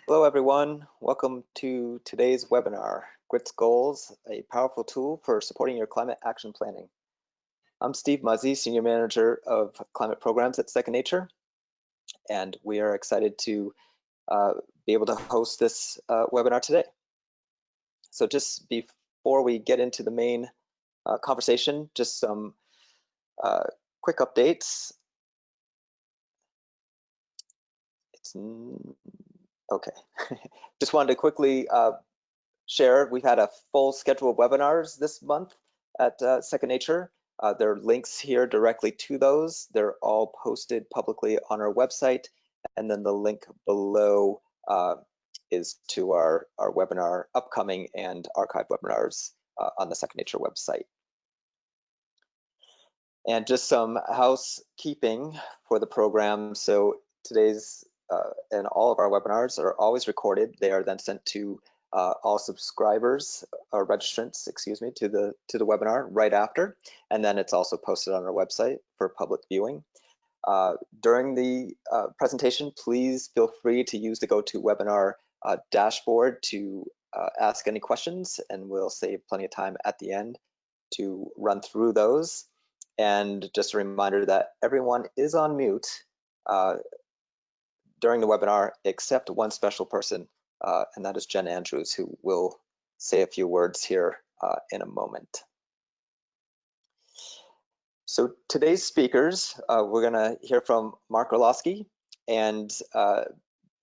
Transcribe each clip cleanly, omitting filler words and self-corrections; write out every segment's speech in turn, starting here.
Hello everyone, welcome to today's webinar, GRITS Goals, a powerful tool for supporting your climate action planning. I'm Steve Muzzy, Senior Manager of Climate Programs at Second Nature, and we are excited to be able to host this webinar today. So just before we get into the main conversation, just some quick updates. Okay, just wanted to quickly share, we've had a full schedule of webinars this month at Second Nature. There are links here directly to those. They're all posted publicly on our website, and then the link below is to our webinar upcoming and archived webinars on the Second Nature website. And just some housekeeping for the program. So today's and all of our webinars are always recorded. They are then sent to all subscribers or registrants, excuse me, to the webinar right after, and then it's also posted on our website for public viewing. During the presentation, please feel free to use the GoToWebinar dashboard to ask any questions, and we'll save plenty of time at the end to run through those. And just a reminder that everyone is on mute during the webinar except one special person, and that is Jen Andrews, who will say a few words here in a moment. So today's speakers, we're gonna hear from Mark Orlowski, and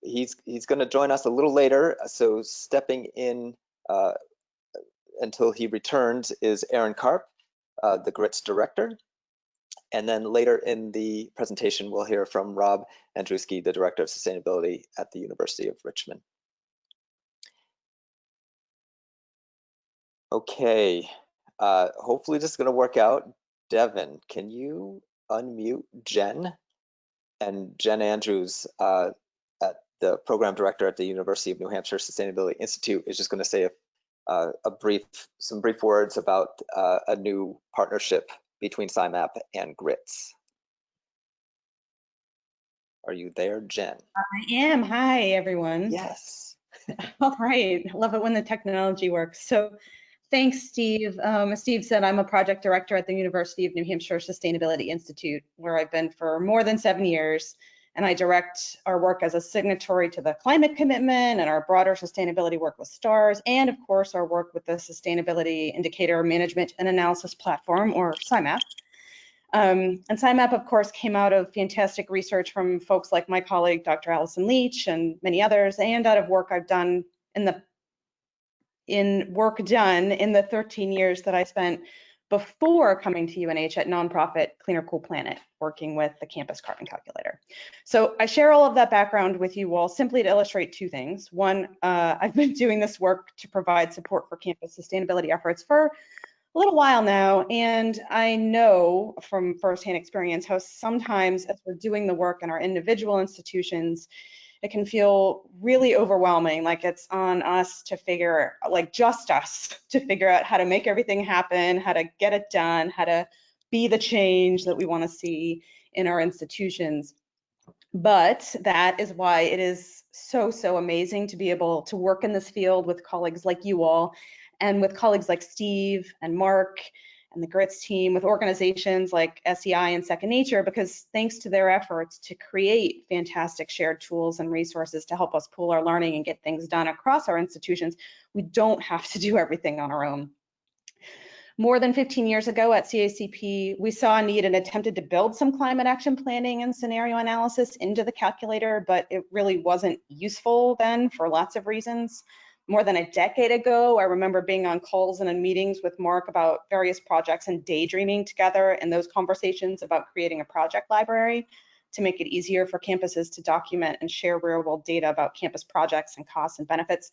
he's gonna join us a little later. So stepping in until he returns is Aaron Karp, the GRITS director. And then later in the presentation, we'll hear from Rob Andrejewski, the Director of Sustainability at the University of Richmond. Okay, hopefully this is gonna work out. Devin, can you unmute Jen? And Jen Andrews, at the Program Director at the University of New Hampshire Sustainability Institute, is just gonna say some brief words about a new partnership between SIMAP and GRITS. Are you there, Jen? I am. Hi, everyone. Yes. All right. I love it when the technology works. So thanks, Steve. As Steve said, I'm a project director at the University of New Hampshire Sustainability Institute, where I've been for more than 7 years. And I direct our work as a signatory to the climate commitment and our broader sustainability work with STARS, and of course, our work with the Sustainability Indicator Management and Analysis Platform, or SIMAP. And SIMAP, of course, came out of fantastic research from folks like my colleague, Dr. Allison Leach, and many others, and out of work I've done in the 13 years that I spent before coming to UNH at nonprofit Cleaner Cool Planet, working with the campus carbon calculator. So I share all of that background with you all simply to illustrate two things. One, I've been doing this work to provide support for campus sustainability efforts for a little while now, and I know from firsthand experience how sometimes as we're doing the work in our individual institutions, it can feel really overwhelming, like it's on us to figure, like just us, to figure out how to make everything happen, how to get it done, how to be the change that we want to see in our institutions. But that is why it is so amazing to be able to work in this field with colleagues like you all, and with colleagues like Steve and Mark and the GRITS team, with organizations like SEI and Second Nature, because thanks to their efforts to create fantastic shared tools and resources to help us pool our learning and get things done across our institutions, we don't have to do everything on our own. More than 15 years ago at CACP, we saw a need and attempted to build some climate action planning and scenario analysis into the calculator, but it really wasn't useful then for lots of reasons. More than a decade ago, I remember being on calls and in meetings with Mark about various projects and daydreaming together in those conversations about creating a project library to make it easier for campuses to document and share real-world data about campus projects and costs and benefits.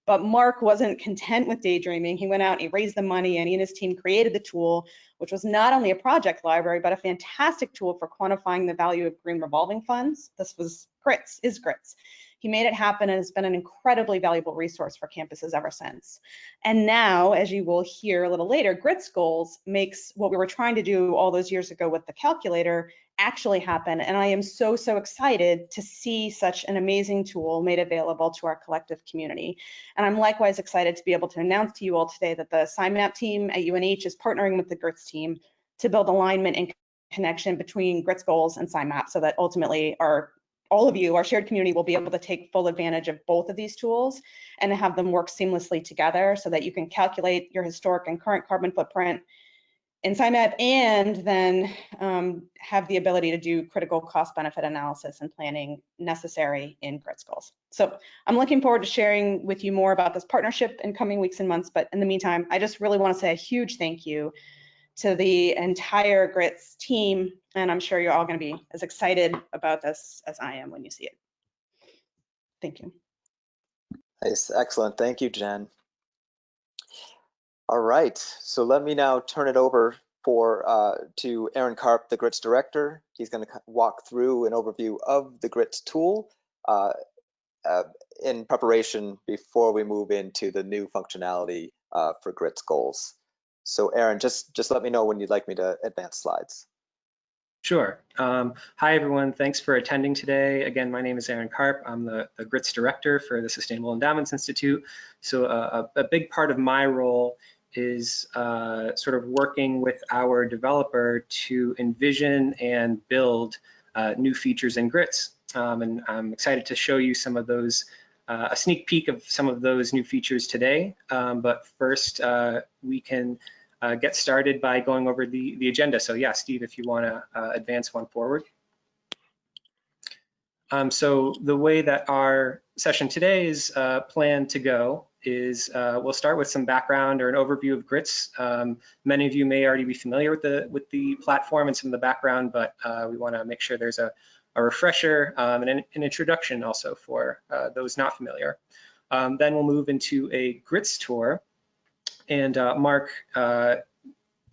But Mark wasn't content with daydreaming. He went out and he raised the money, and he and his team created the tool, which was not only a project library, but a fantastic tool for quantifying the value of green revolving funds. This was GRITS, is GRITS. He made it happen and has been an incredibly valuable resource for campuses ever since. And now, as you will hear a little later, GRITS Goals makes what we were trying to do all those years ago with the calculator actually happen. And I am so excited to see such an amazing tool made available to our collective community. And I'm likewise excited to be able to announce to you all today that the SIMAP team at UNH is partnering with the GRITS team to build alignment and connection between GRITS goals and SIMAP, so that ultimately all of you, our shared community, will be able to take full advantage of both of these tools and have them work seamlessly together so that you can calculate your historic and current carbon footprint in SIMAP, and then have the ability to do critical cost benefit analysis and planning necessary in GRITS goals. So I'm looking forward to sharing with you more about this partnership in coming weeks and months. But in the meantime, I just really want to say a huge thank you to the entire GRITS team. And I'm sure you're all going to be as excited about this as I am when you see it. Thank you. Nice, excellent. Thank you, Jen. All right, so let me now turn it over to Aaron Karp, the GRITS director. He's going to walk through an overview of the GRITS tool in preparation before we move into the new functionality for GRITS goals. So Aaron, just let me know when you'd like me to advance slides. Sure. Hi, everyone. Thanks for attending today. Again, my name is Aaron Karp. I'm the GRITS director for the Sustainable Endowments Institute. So a big part of my role is sort of working with our developer to envision and build new features in GRITS. And I'm excited to show you some of those, a sneak peek of some of those new features today. But first, we can get started by going over the agenda. So yeah, Steve, if you want to advance one forward. So the way that our session today is planned to go is we'll start with some background or an overview of GRITS. Many of you may already be familiar with the platform and some of the background, but we want to make sure there's a refresher and an introduction also for those not familiar. Then we'll move into a GRITS tour, and Mark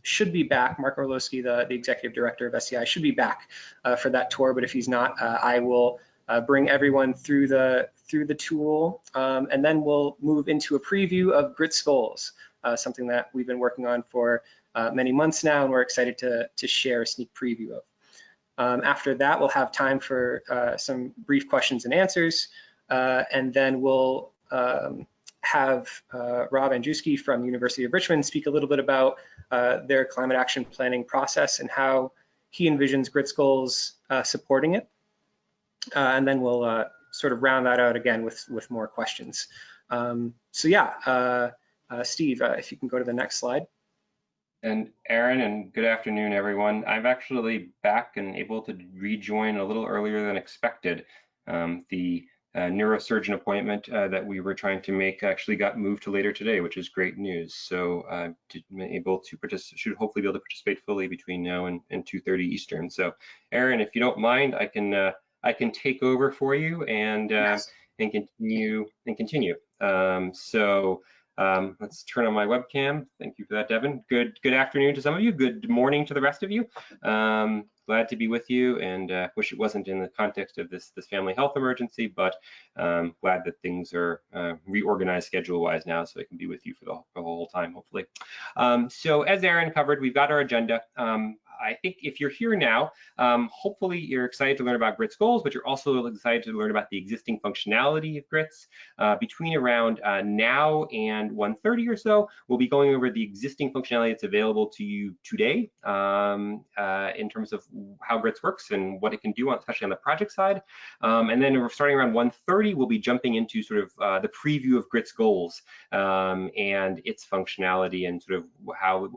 should be back. Mark Orlowski, the executive director of SEI, should be back for that tour. But if he's not, I will bring everyone through the tool, and then we'll move into a preview of GRITS goals, something that we've been working on for many months now, and we're excited to share a sneak preview of. After that, we'll have time for some brief questions and answers, and then we'll have Rob Andrejewski from the University of Richmond speak a little bit about their climate action planning process and how he envisions GRITS goals supporting it. And then we'll sort of round that out again with more questions. So yeah, Steve, if you can go to the next slide. And Aaron, and good afternoon, everyone. I'm actually back and able to rejoin a little earlier than expected. The neurosurgeon appointment that we were trying to make actually got moved to later today, which is great news. So I'm able to should hopefully be able to participate fully between now and 2:30 Eastern. So Aaron, if you don't mind, I can take over for you and Yes. and continue. Let's turn on my webcam. Thank you for that, Devin. Good afternoon to some of you. Good morning to the rest of you. Glad to be with you, and wish it wasn't in the context of this family health emergency, but glad that things are reorganized schedule-wise now, so I can be with you for the whole time, hopefully. So as Aaron covered, we've got our agenda. I think if you're here now, hopefully you're excited to learn about GRITS goals, but you're also excited to learn about the existing functionality of GRITS. Between around now and 1:30 or so, we'll be going over the existing functionality that's available to you today in terms of how GRITS works and what it can do, especially on the project side. And then we're starting around 1:30, we'll be jumping into sort of the preview of GRITS goals and its functionality and sort of how a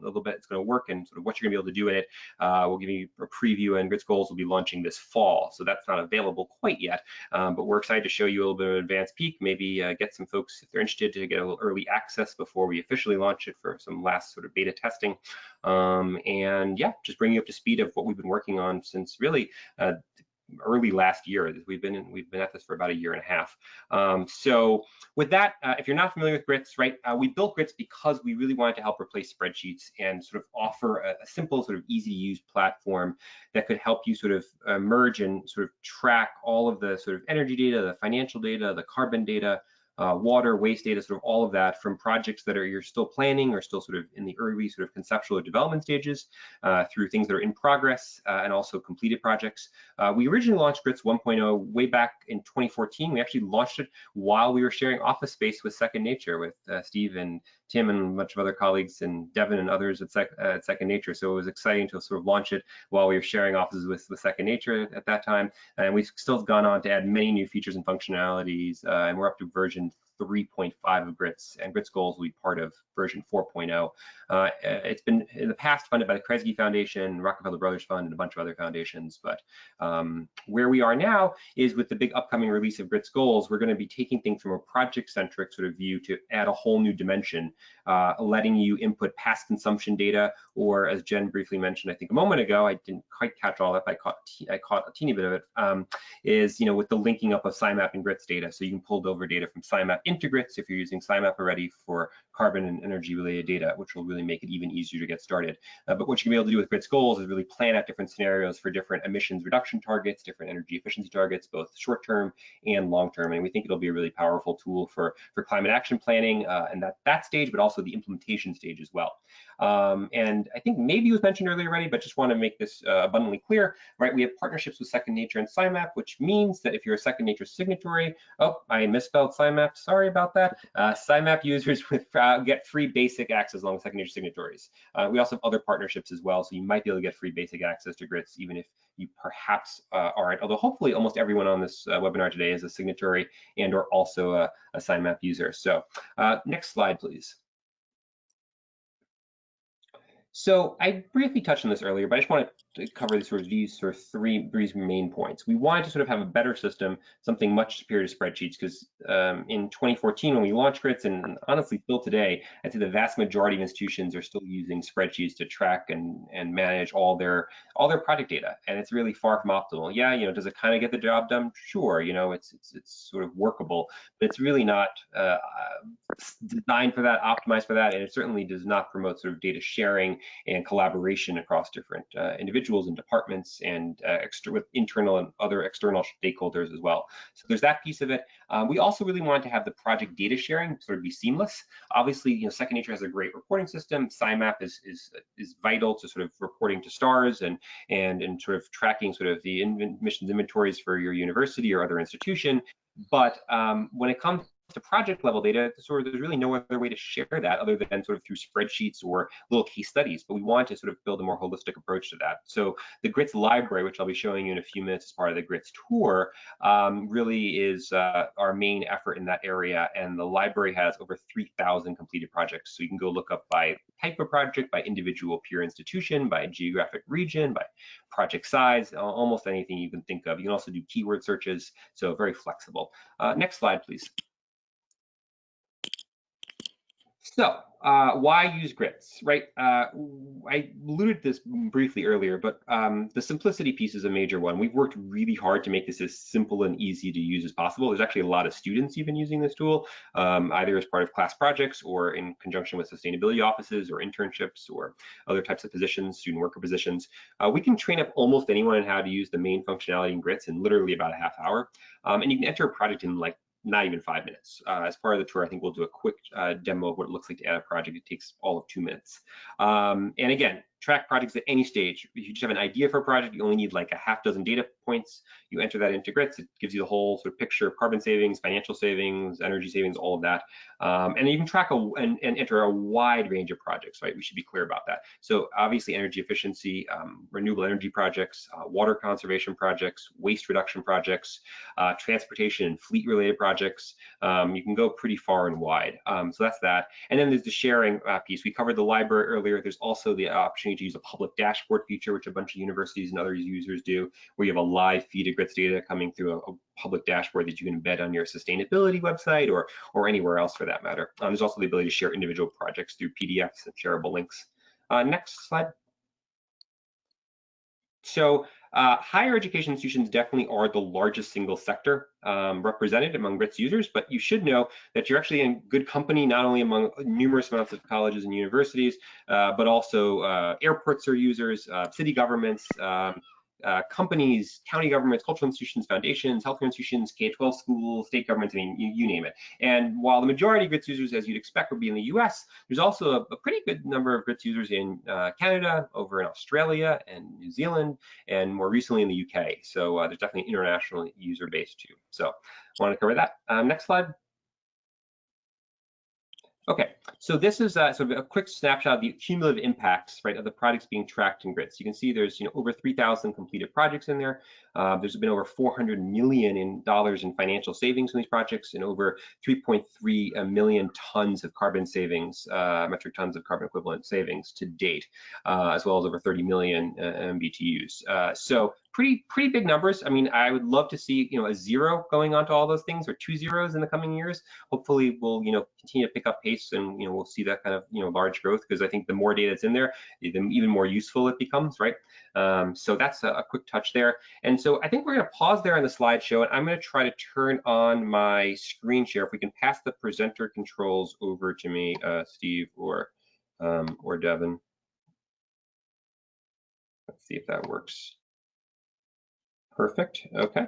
little bit it's going to work and sort of what you're going to be able to do in it. We'll give you a preview, and GRITS goals will be launching this fall, so that's not available quite yet, but we're excited to show you a little bit of an advanced peek, maybe get some folks, if they're interested, to get a little early access before we officially launch it for some last sort of beta testing. And yeah, just bring you up to speed of what we've been working on since really early last year. We've been at this for about a year and a half. So with that, if you're not familiar with GRITS, right, we built GRITS because we really wanted to help replace spreadsheets and sort of offer a simple, sort of easy to use platform that could help you sort of merge and sort of track all of the sort of energy data, the financial data, the carbon data, water, waste data, sort of all of that from projects that you're still planning or still sort of in the early sort of conceptual or development stages, through things that are in progress and also completed projects. We originally launched GRITS 1.0 way back in 2014. We actually launched it while we were sharing office space with Second Nature, with Steve and Tim and a bunch of other colleagues and Devin and others at Second Nature. So it was exciting to sort of launch it while we were sharing offices with Second Nature at that time. And we've still gone on to add many new features and functionalities, and we're up to version 3.5 of GRITS, and GRITS goals will be part of version 4.0. It's been in the past funded by the Kresge Foundation, Rockefeller Brothers Fund, and a bunch of other foundations. But where we are now is with the big upcoming release of GRITS goals, we're going to be taking things from a project-centric sort of view to add a whole new dimension, letting you input past consumption data, or as Jen briefly mentioned, I think a moment ago, I didn't quite catch all that, but I caught a teeny bit of it, is with the linking up of SIMAP and GRITS data. So you can pull over data from SIMAP into GRITS if you're using SIMAP already for carbon and energy related data, which will really make it even easier to get started. But what you can be able to do with GRITS goals is really plan out different scenarios for different emissions reduction targets, different energy efficiency targets, both short term and long term. And we think it'll be a really powerful tool for climate action planning and that stage, but also the implementation stage as well. And I think maybe it was mentioned earlier already, but just want to make this abundantly clear, right? We have partnerships with Second Nature and SIMAP, which means that if you're a Second Nature signatory, oh, I misspelled SIMAP, sorry about that. SIMAP users get free basic access along with Second Nature signatories. We also have other partnerships as well, so you might be able to get free basic access to GRITS, even if you perhaps aren't, although hopefully almost everyone on this webinar today is a signatory and or also a SIMAP user. So next slide, please. So I briefly touched on this earlier, but I just want to cover these three main points. We wanted to sort of have a better system, something much superior to spreadsheets, because in 2014 when we launched GRITS, and honestly still today, I'd say the vast majority of institutions are still using spreadsheets to track and manage all their project data, and it's really far from optimal. Yeah, does it kind of get the job done? Sure, it's sort of workable, but it's really not designed for that, optimized for that, and it certainly does not promote sort of data sharing and collaboration across different individuals and departments and with internal and other external stakeholders as well. So there's that piece of it. We also really wanted to have the project data sharing sort of be seamless. Obviously, Second Nature has a great reporting system. SIMAP is vital to sort of reporting to STARS and sort of tracking sort of the emissions inventories for your university or other institution. But when it comes to project level data, there's really no other way to share that other than sort of through spreadsheets or little case studies, but we want to sort of build a more holistic approach to that. So the GRITS library, which I'll be showing you in a few minutes as part of the GRITS tour, really is our main effort in that area, and the library has over 3,000 completed projects. So you can go look up by type of project, by individual peer institution, by geographic region, by project size, almost anything you can think of. You can also do keyword searches, so very flexible. Next slide, please. So why use GRITS, right? I alluded to this briefly earlier, but the simplicity piece is a major one. We've worked really hard to make this as simple and easy to use as possible. There's actually a lot of students even using this tool, either as part of class projects or in conjunction with sustainability offices or internships or other types of positions, student worker positions. We can train up almost anyone on how to use the main functionality in GRITS in literally about a half hour. And you can enter a project in like not even 5 minutes. As part of the tour, I think we'll do a quick demo of what it looks like to add a project. It takes all of 2 minutes. And again, track projects at any stage. If you just have an idea for a project, you only need like a half dozen data points. You enter that into GRITS, it gives you the whole sort of picture of carbon savings, financial savings, energy savings, all of that. And you can track and enter a wide range of projects, right? We should be clear about that. So obviously energy efficiency, renewable energy projects, water conservation projects, waste reduction projects, transportation and fleet related projects. You can go pretty far and wide. So that's that. And then there's the sharing piece. We covered the library earlier. There's also the opportunity to use a public dashboard feature, which a bunch of universities and other users do, where you have a live feed of GRITS data coming through a public dashboard that you can embed on your sustainability website or anywhere else for that matter. There's also the ability to share individual projects through PDFs and shareable links. Next slide. So higher education institutions definitely are the largest single sector represented among GRITS users, but you should know that you're actually in good company, not only among numerous amounts of colleges and universities, but also airports are users, city governments, companies, county governments, cultural institutions, foundations, healthcare institutions, K-12 schools, state governments, I mean, you name it. And while the majority of GRITS users, as you'd expect, would be in the US, there's also a pretty good number of GRITS users in Canada, over in Australia and New Zealand, and more recently in the UK. So there's definitely an international user base too. So I want to cover that. Next slide. Okay, so this is sort of a quick snapshot of the cumulative impacts, right, of the projects being tracked in GRITS. You can see there's over 3,000 completed projects in there. There's been over $400 million in financial savings in these projects, and over 3.3 million tons of carbon savings, metric tons of carbon equivalent savings to date, as well as over 30 million MBTUs. So pretty big numbers. I mean, I would love to see a zero going on to all those things, or 2 zeros in the coming years. Hopefully, we'll continue to pick up pace, and we'll see that kind of large growth, because I think the more data that's in there, the even more useful it becomes, right? So that's a quick touch there. And so I think we're going to pause there on the slideshow, and I'm going to try to turn on my screen share. If we can pass the presenter controls over to me, Steve or Devin. Let's see if that works. Perfect. Okay.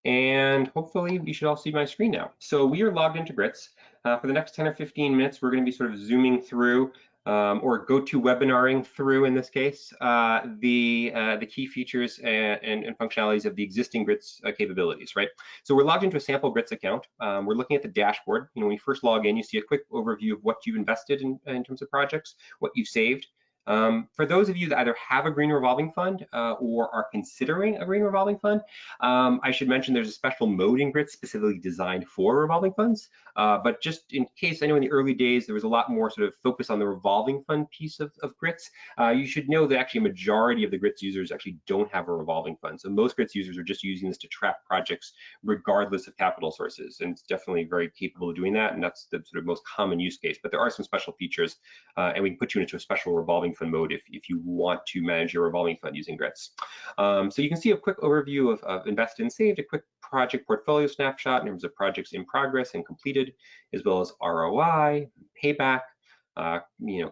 And hopefully you should all see my screen now. So we are logged into GRITS. For the next 10 or 15 minutes, we're going to be sort of zooming through or go-to-webinaring through, in this case, the key features and functionalities of the existing GRITS capabilities, right? So we're logged into a sample GRITS account. We're looking at the dashboard. When you first log in, you see a quick overview of what you've invested in terms of projects, what you've saved. For those of you that either have a green revolving fund or are considering a green revolving fund, I should mention there's a special mode in GRITS specifically designed for revolving funds. But just in case, I know in the early days there was a lot more sort of focus on the revolving fund piece of GRITS. You should know that actually a majority of the GRITS users actually don't have a revolving fund. So most GRITS users are just using this to track projects regardless of capital sources. And it's definitely very capable of doing that. And that's the sort of most common use case. But there are some special features, and we can put you into a special revolving fund mode if you want to manage your revolving fund using GRITS. So you can see a quick overview of invested and saved, a quick project portfolio snapshot in terms of projects in progress and completed, as well as ROI, payback,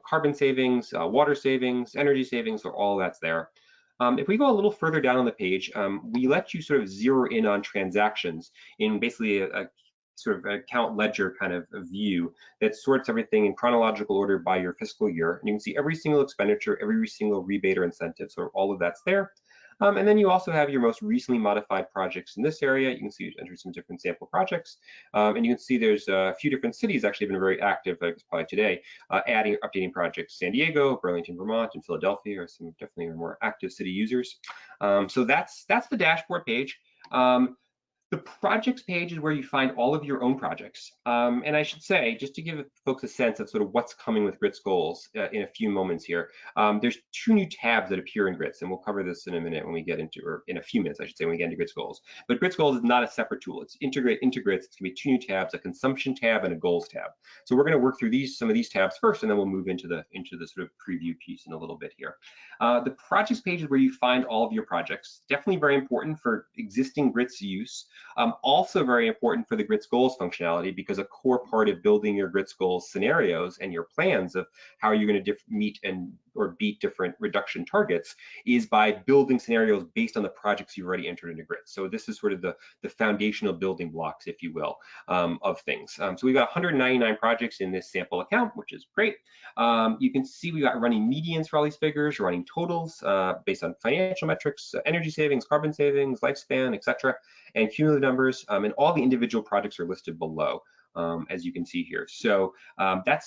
carbon savings, water savings, energy savings, so all that's there. If we go a little further down on the page, we let you sort of zero in on transactions in basically a sort of account ledger kind of view that sorts everything in chronological order by your fiscal year. And you can see every single expenditure, every single rebate or incentive, so all of that's there. And then you also have your most recently modified projects in this area. You can see you entered some different sample projects. And you can see there's a few different cities actually have been very active, probably today, updating projects. San Diego, Burlington, Vermont, and Philadelphia are some definitely more active city users. So that's the dashboard page. The projects page is where you find all of your own projects. And I should say, just to give folks a sense of sort of what's coming with GRITS goals in a few moments here, there's 2 new tabs that appear in GRITS, and we'll cover this in a minute when we get into, or in a few minutes, I should say, when we get into GRITS goals. But GRITS goals is not a separate tool. It's integrate into GRITS. It's gonna be 2 new tabs, a consumption tab and a goals tab. So we're gonna work through some of these tabs first, and then we'll move into the sort of preview piece in a little bit here. The projects page is where you find all of your projects. Definitely very important for existing GRITS use. Also very important for the GRITS goals functionality, because a core part of building your GRITS goals scenarios and your plans of how you're going to meet or beat different reduction targets is by building scenarios based on the projects you've already entered into GRITS. So this is sort of the foundational building blocks, if you will, of things. So we've got 199 projects in this sample account, which is great. You can see we got running medians for all these figures, running totals based on financial metrics, energy savings, carbon savings, lifespan, etc., and cumulative numbers, and all the individual projects are listed below, as you can see here. So that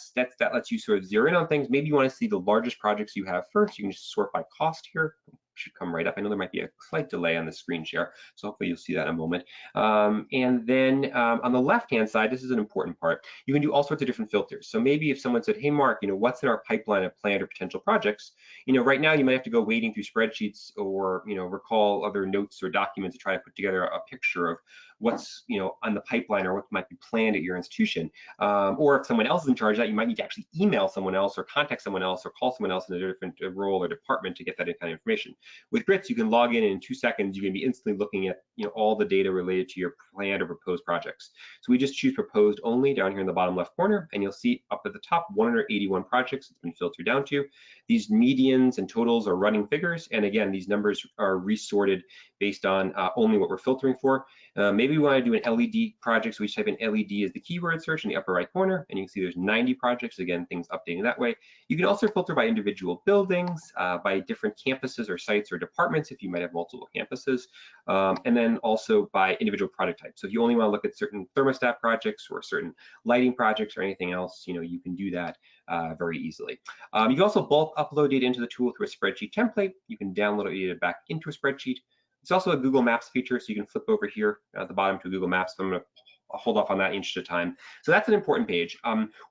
lets you sort of zero in on things. Maybe you want to see the largest projects you have first. You can just sort by cost here. Should come right up. I know there might be a slight delay on the screen share, so hopefully you'll see that in a moment. And then on the left-hand side, this is an important part. You can do all sorts of different filters. So maybe if someone said, "Hey, Mark, what's in our pipeline of planned or potential projects?" Right now you might have to go wading through spreadsheets or recall other notes or documents to try to put together a picture what's on the pipeline or what might be planned at your institution. Or if someone else is in charge of that, you might need to actually email someone else or contact someone else or call someone else in a different role or department to get that kind of information. With GRITS, you can log in and in 2 seconds, you can be instantly looking at all the data related to your planned or proposed projects. So we just choose proposed only down here in the bottom left corner, and you'll see up at the top 181 projects it's been filtered down to. These medians and totals are running figures, and again, these numbers are resorted based on only what we're filtering for. Maybe we want to do an LED project, so we type in LED as the keyword search in the upper right corner, and you can see there's 90 projects. Again, things updating that way. You can also filter by individual buildings, by different campuses or sites or departments if you might have multiple campuses, and then also by individual product types. So if you only want to look at certain thermostat projects or certain lighting projects or anything else, you can do that very easily. You can also bulk upload data into the tool through a spreadsheet template. You can download data back into a spreadsheet. It's also a Google Maps feature, so you can flip over here at the bottom to Google Maps. I'm going to hold off on that inch at a time. So that's an important page.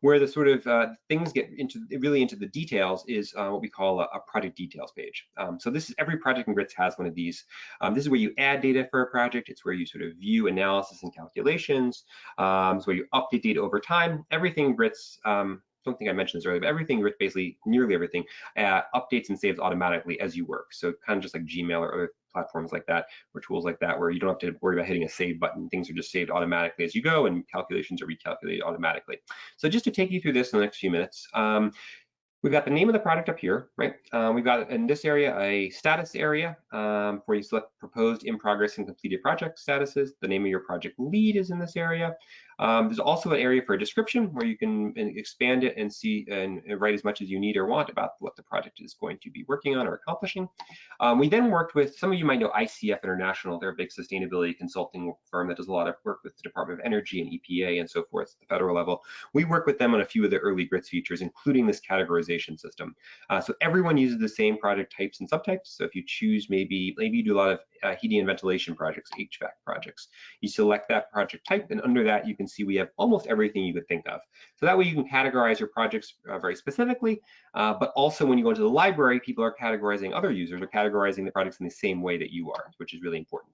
Where the sort of things get really into the details is what we call a project details page. So this is every project in GRITS has one of these. This is where you add data for a project. It's where you sort of view analysis and calculations. It's where you update data over time. Everything GRITS, don't think I mentioned this earlier, but everything, basically nearly everything, updates and saves automatically as you work. So kind of just like Gmail or other platforms like that, or tools like that, where you don't have to worry about hitting a save button. Things are just saved automatically as you go, and calculations are recalculated automatically. So just to take you through this in the next few minutes, we've got the name of the product up here, right? We've got in this area a status area where you select proposed, in progress, and completed project statuses. The name of your project lead is in this area. There's also an area for a description where you can expand it and see and write as much as you need or want about what the project is going to be working on or accomplishing. We then worked with, some of you might know ICF International. They're a big sustainability consulting firm that does a lot of work with the Department of Energy and EPA and so forth at the federal level. We work with them on a few of the early GRITS features, including this categorization system. So everyone uses the same project types and subtypes. So if you choose, maybe you do a lot of heating and ventilation projects, HVAC projects, you select that project type, and under that you can see we have almost everything you could think of. So that way you can categorize your projects very specifically, but also when you go into the library, people are categorizing, other users are categorizing the projects in the same way that you are, which is really important.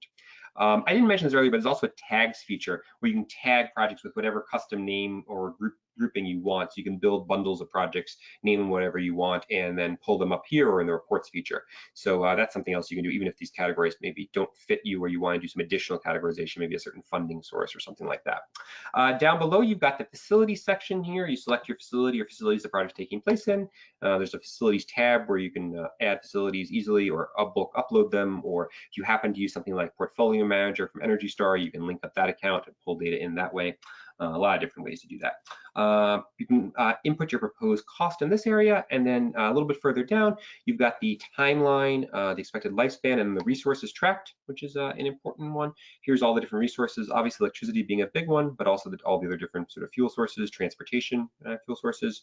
I didn't mention this earlier, but there's also a tags feature where you can tag projects with whatever custom name or grouping you want. So you can build bundles of projects, name them whatever you want, and then pull them up here or in the reports feature. So that's something else you can do, even if these categories maybe don't fit you, or you want to do some additional categorization, maybe a certain funding source or something like that. Down below, you've got the facilities section here. You select your facility or facilities the project taking place in. There's a facilities tab where you can add facilities easily or bulk upload them, or if you happen to use something like Portfolio Manager from Energy Star, you can link up that account and pull data in that way. A lot of different ways to do that. You can input your proposed cost in this area, and then a little bit further down, you've got the timeline, the expected lifespan, and the resources tracked, which is an important one. Here's all the different resources, obviously electricity being a big one, but also all the other different sort of fuel sources, transportation fuel sources,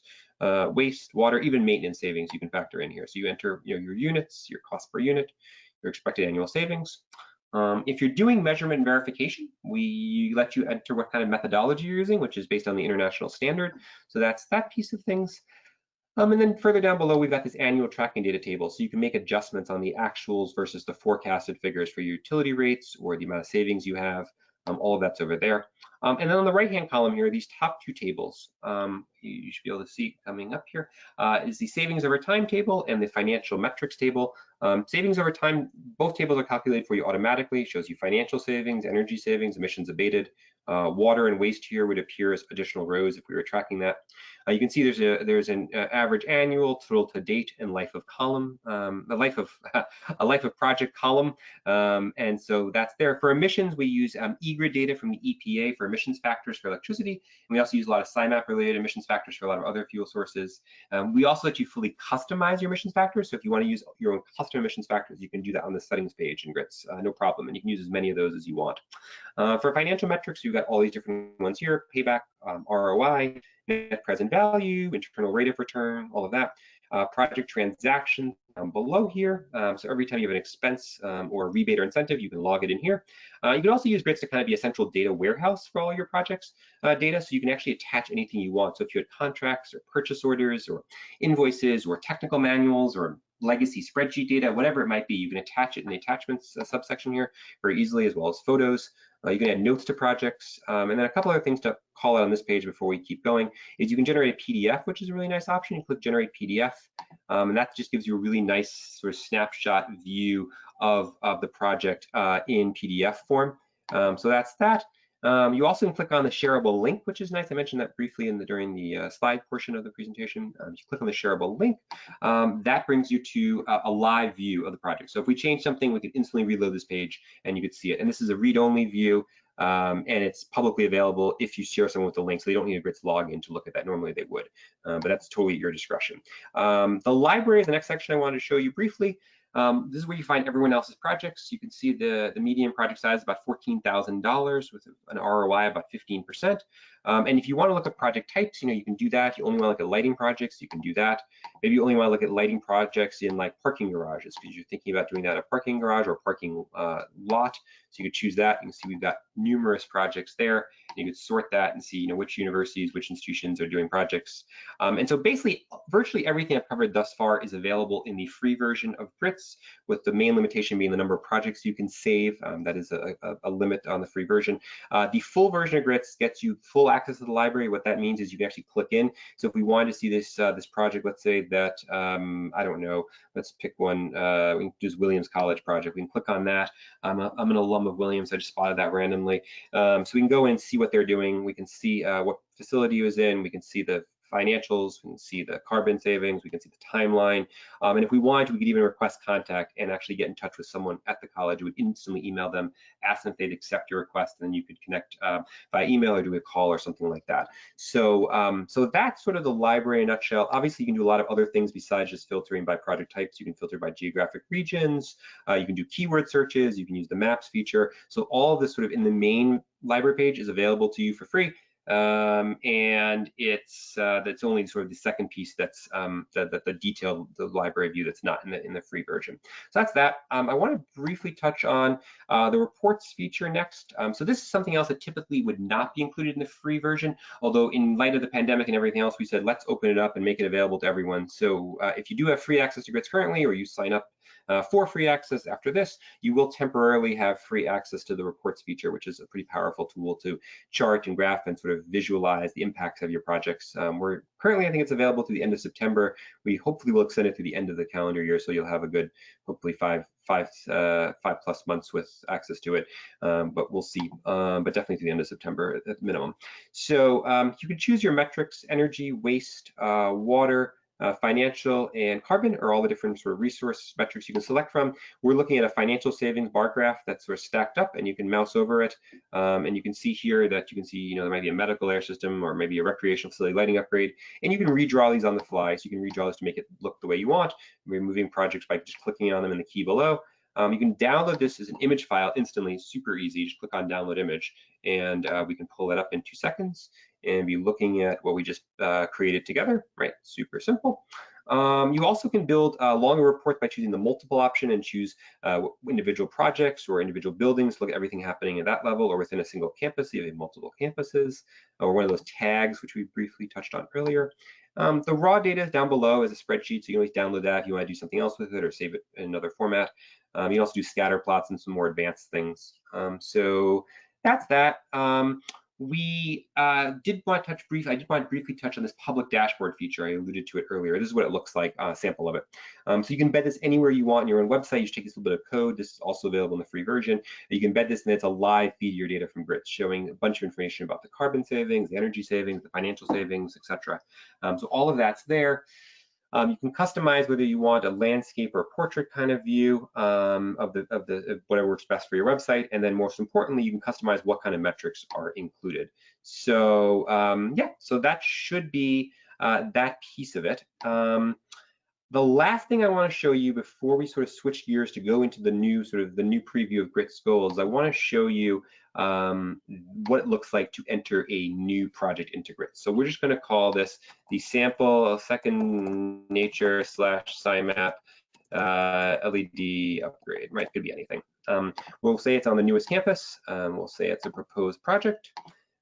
waste, water, even maintenance savings you can factor in here. So you enter your units, your cost per unit, your expected annual savings. If you're doing measurement and verification, we let you enter what kind of methodology you're using, which is based on the international standard. So that's that piece of things. And then further down below, we've got this annual tracking data table. So you can make adjustments on the actuals versus the forecasted figures for your utility rates or the amount of savings you have. All of that's over there. And then on the right-hand column here, these top two tables, you should be able to see coming up here, is the savings over time table and the financial metrics table. Savings over time, both tables are calculated for you automatically. It shows you financial savings, energy savings, emissions abated. Water and waste here would appear as additional rows if we were tracking that. You can see there's an average annual, total to date, and life of column, a life of project column, and so that's there. For emissions, we use eGrid data from the EPA for emissions factors for electricity, and we also use a lot of SIMAP related emissions factors for a lot of other fuel sources. We also let you fully customize your emissions factors, so if you want to use your own custom emissions factors, you can do that on the settings page in GRITS, no problem, and you can use as many of those as you want. For financial metrics, you've got all these different ones here: payback, ROI, net present value, internal rate of return, all of that. Project transactions below here. So every time you have an expense or a rebate or incentive, you can log it in here. You can also use GRITS to kind of be a central data warehouse for all your projects data, so you can actually attach anything you want. So if you had contracts or purchase orders or invoices or technical manuals or legacy spreadsheet data, whatever it might be. You can attach it in the attachments subsection here very easily, as well as photos. You can add notes to projects. And then a couple other things to call out on this page before we keep going is you can generate a PDF, which is a really nice option. You click generate PDF, and that just gives you a really nice sort of snapshot view of the project in PDF form. So that's that. You also can click on the shareable link, which is nice. I mentioned that briefly during the slide portion of the presentation. You click on the shareable link. That brings you to a live view of the project. So if we change something, we can instantly reload this page and you could see it. And this is a read-only view, and it's publicly available if you share someone with the link. So they don't need a GRITS login to look at that. Normally they would, but that's totally at your discretion. The library is the next section I wanted to show you briefly. This is where you find everyone else's projects. You can see the median project size is about $14,000 with an ROI about 15%. And if you want to look at project types, you can do that. You only want to look at lighting projects, you can do that. Maybe you only want to look at lighting projects in like parking garages because you're thinking about doing that at a parking garage or a parking lot. So you could choose that. You can see we've got numerous projects there. You could sort that and see which universities, which institutions are doing projects. And so basically, virtually everything I've covered thus far is available in the free version of GRITS, with the main limitation being the number of projects you can save. That is a limit on the free version. The full version of GRITS gets you full access to the library. What that means is you can actually click in. So if we wanted to see this this project, let's say that, I don't know, let's pick one, we can do Williams College project. We can click on that. I'm an alum of Williams. I just spotted that randomly. So we can go in and see what they're doing. We can see what facility it was in. We can see the financials, we can see the carbon savings, we can see the timeline. And if we wanted, we could even request contact and actually get in touch with someone at the college. We would instantly email them, ask them if they'd accept your request, and then you could connect by email or do a call or something like that. So, so that's sort of the library in a nutshell. Obviously, you can do a lot of other things besides just filtering by project types. You can filter by geographic regions. You can do keyword searches. You can use the maps feature. So all of this sort of in the main library page is available to you for free. And it's that's only sort of the second piece that's the detailed library view that's not in the free version. So that's that. I want to briefly touch on the reports feature next. So this is something else that typically would not be included in the free version, although in light of the pandemic and everything else, we said let's open it up and make it available to everyone. So if you do have free access to GRITS currently, or you sign up for free access after this, you will temporarily have free access to the reports feature, which is a pretty powerful tool to chart and graph and sort of visualize the impacts of your projects. We're currently, I think it's available to the end of September. We hopefully will extend it to the end of the calendar year, so you'll have a good, hopefully five plus months with access to it. But we'll see. But definitely to the end of September at minimum. So you can choose your metrics: energy, waste, water, financial, and carbon are all the different sort of resource metrics you can select from. We're looking at a financial savings bar graph that's sort of stacked up, and you can mouse over it, and you can see here that you can see, there might be a medical air system or maybe a recreational facility lighting upgrade, and you can redraw these on the fly. So you can redraw this to make it look the way you want, removing projects by just clicking on them in the key below. You can download this as an image file instantly, super easy. Just click on download image, and we can pull it up in 2 seconds and be looking at what we just created together, right? Super simple. You also can build longer reports by choosing the multiple option and choose individual projects or individual buildings, look at everything happening at that level or within a single campus. You have multiple campuses, or one of those tags, which we briefly touched on earlier. The raw data is down below as a spreadsheet, so you can always download that if you want to do something else with it or save it in another format. You can also do scatter plots and some more advanced things. So that's that. We did want to I did want to briefly touch on this public dashboard feature. I alluded to it earlier. This is what it looks like, a sample of it. So you can embed this anywhere you want on your own website. You just take this little bit of code. This is also available in the free version. You can embed this, and it's a live feed of your data from GRITS, showing a bunch of information about the carbon savings, the energy savings, the financial savings, etc. So all of that's there. You can customize whether you want a landscape or a portrait kind of view of whatever works best for your website, and then most importantly, you can customize what kind of metrics are included. So yeah, so that should be that piece of it. The last thing I want to show you before we sort of switch gears to go into the new preview of GRITS goals, I want to show you what it looks like to enter a new project into GRITS. So we're just going to call this the sample second nature / SIMAP LED upgrade, right? Could be anything. We'll say it's on the newest campus. We'll say it's a proposed project,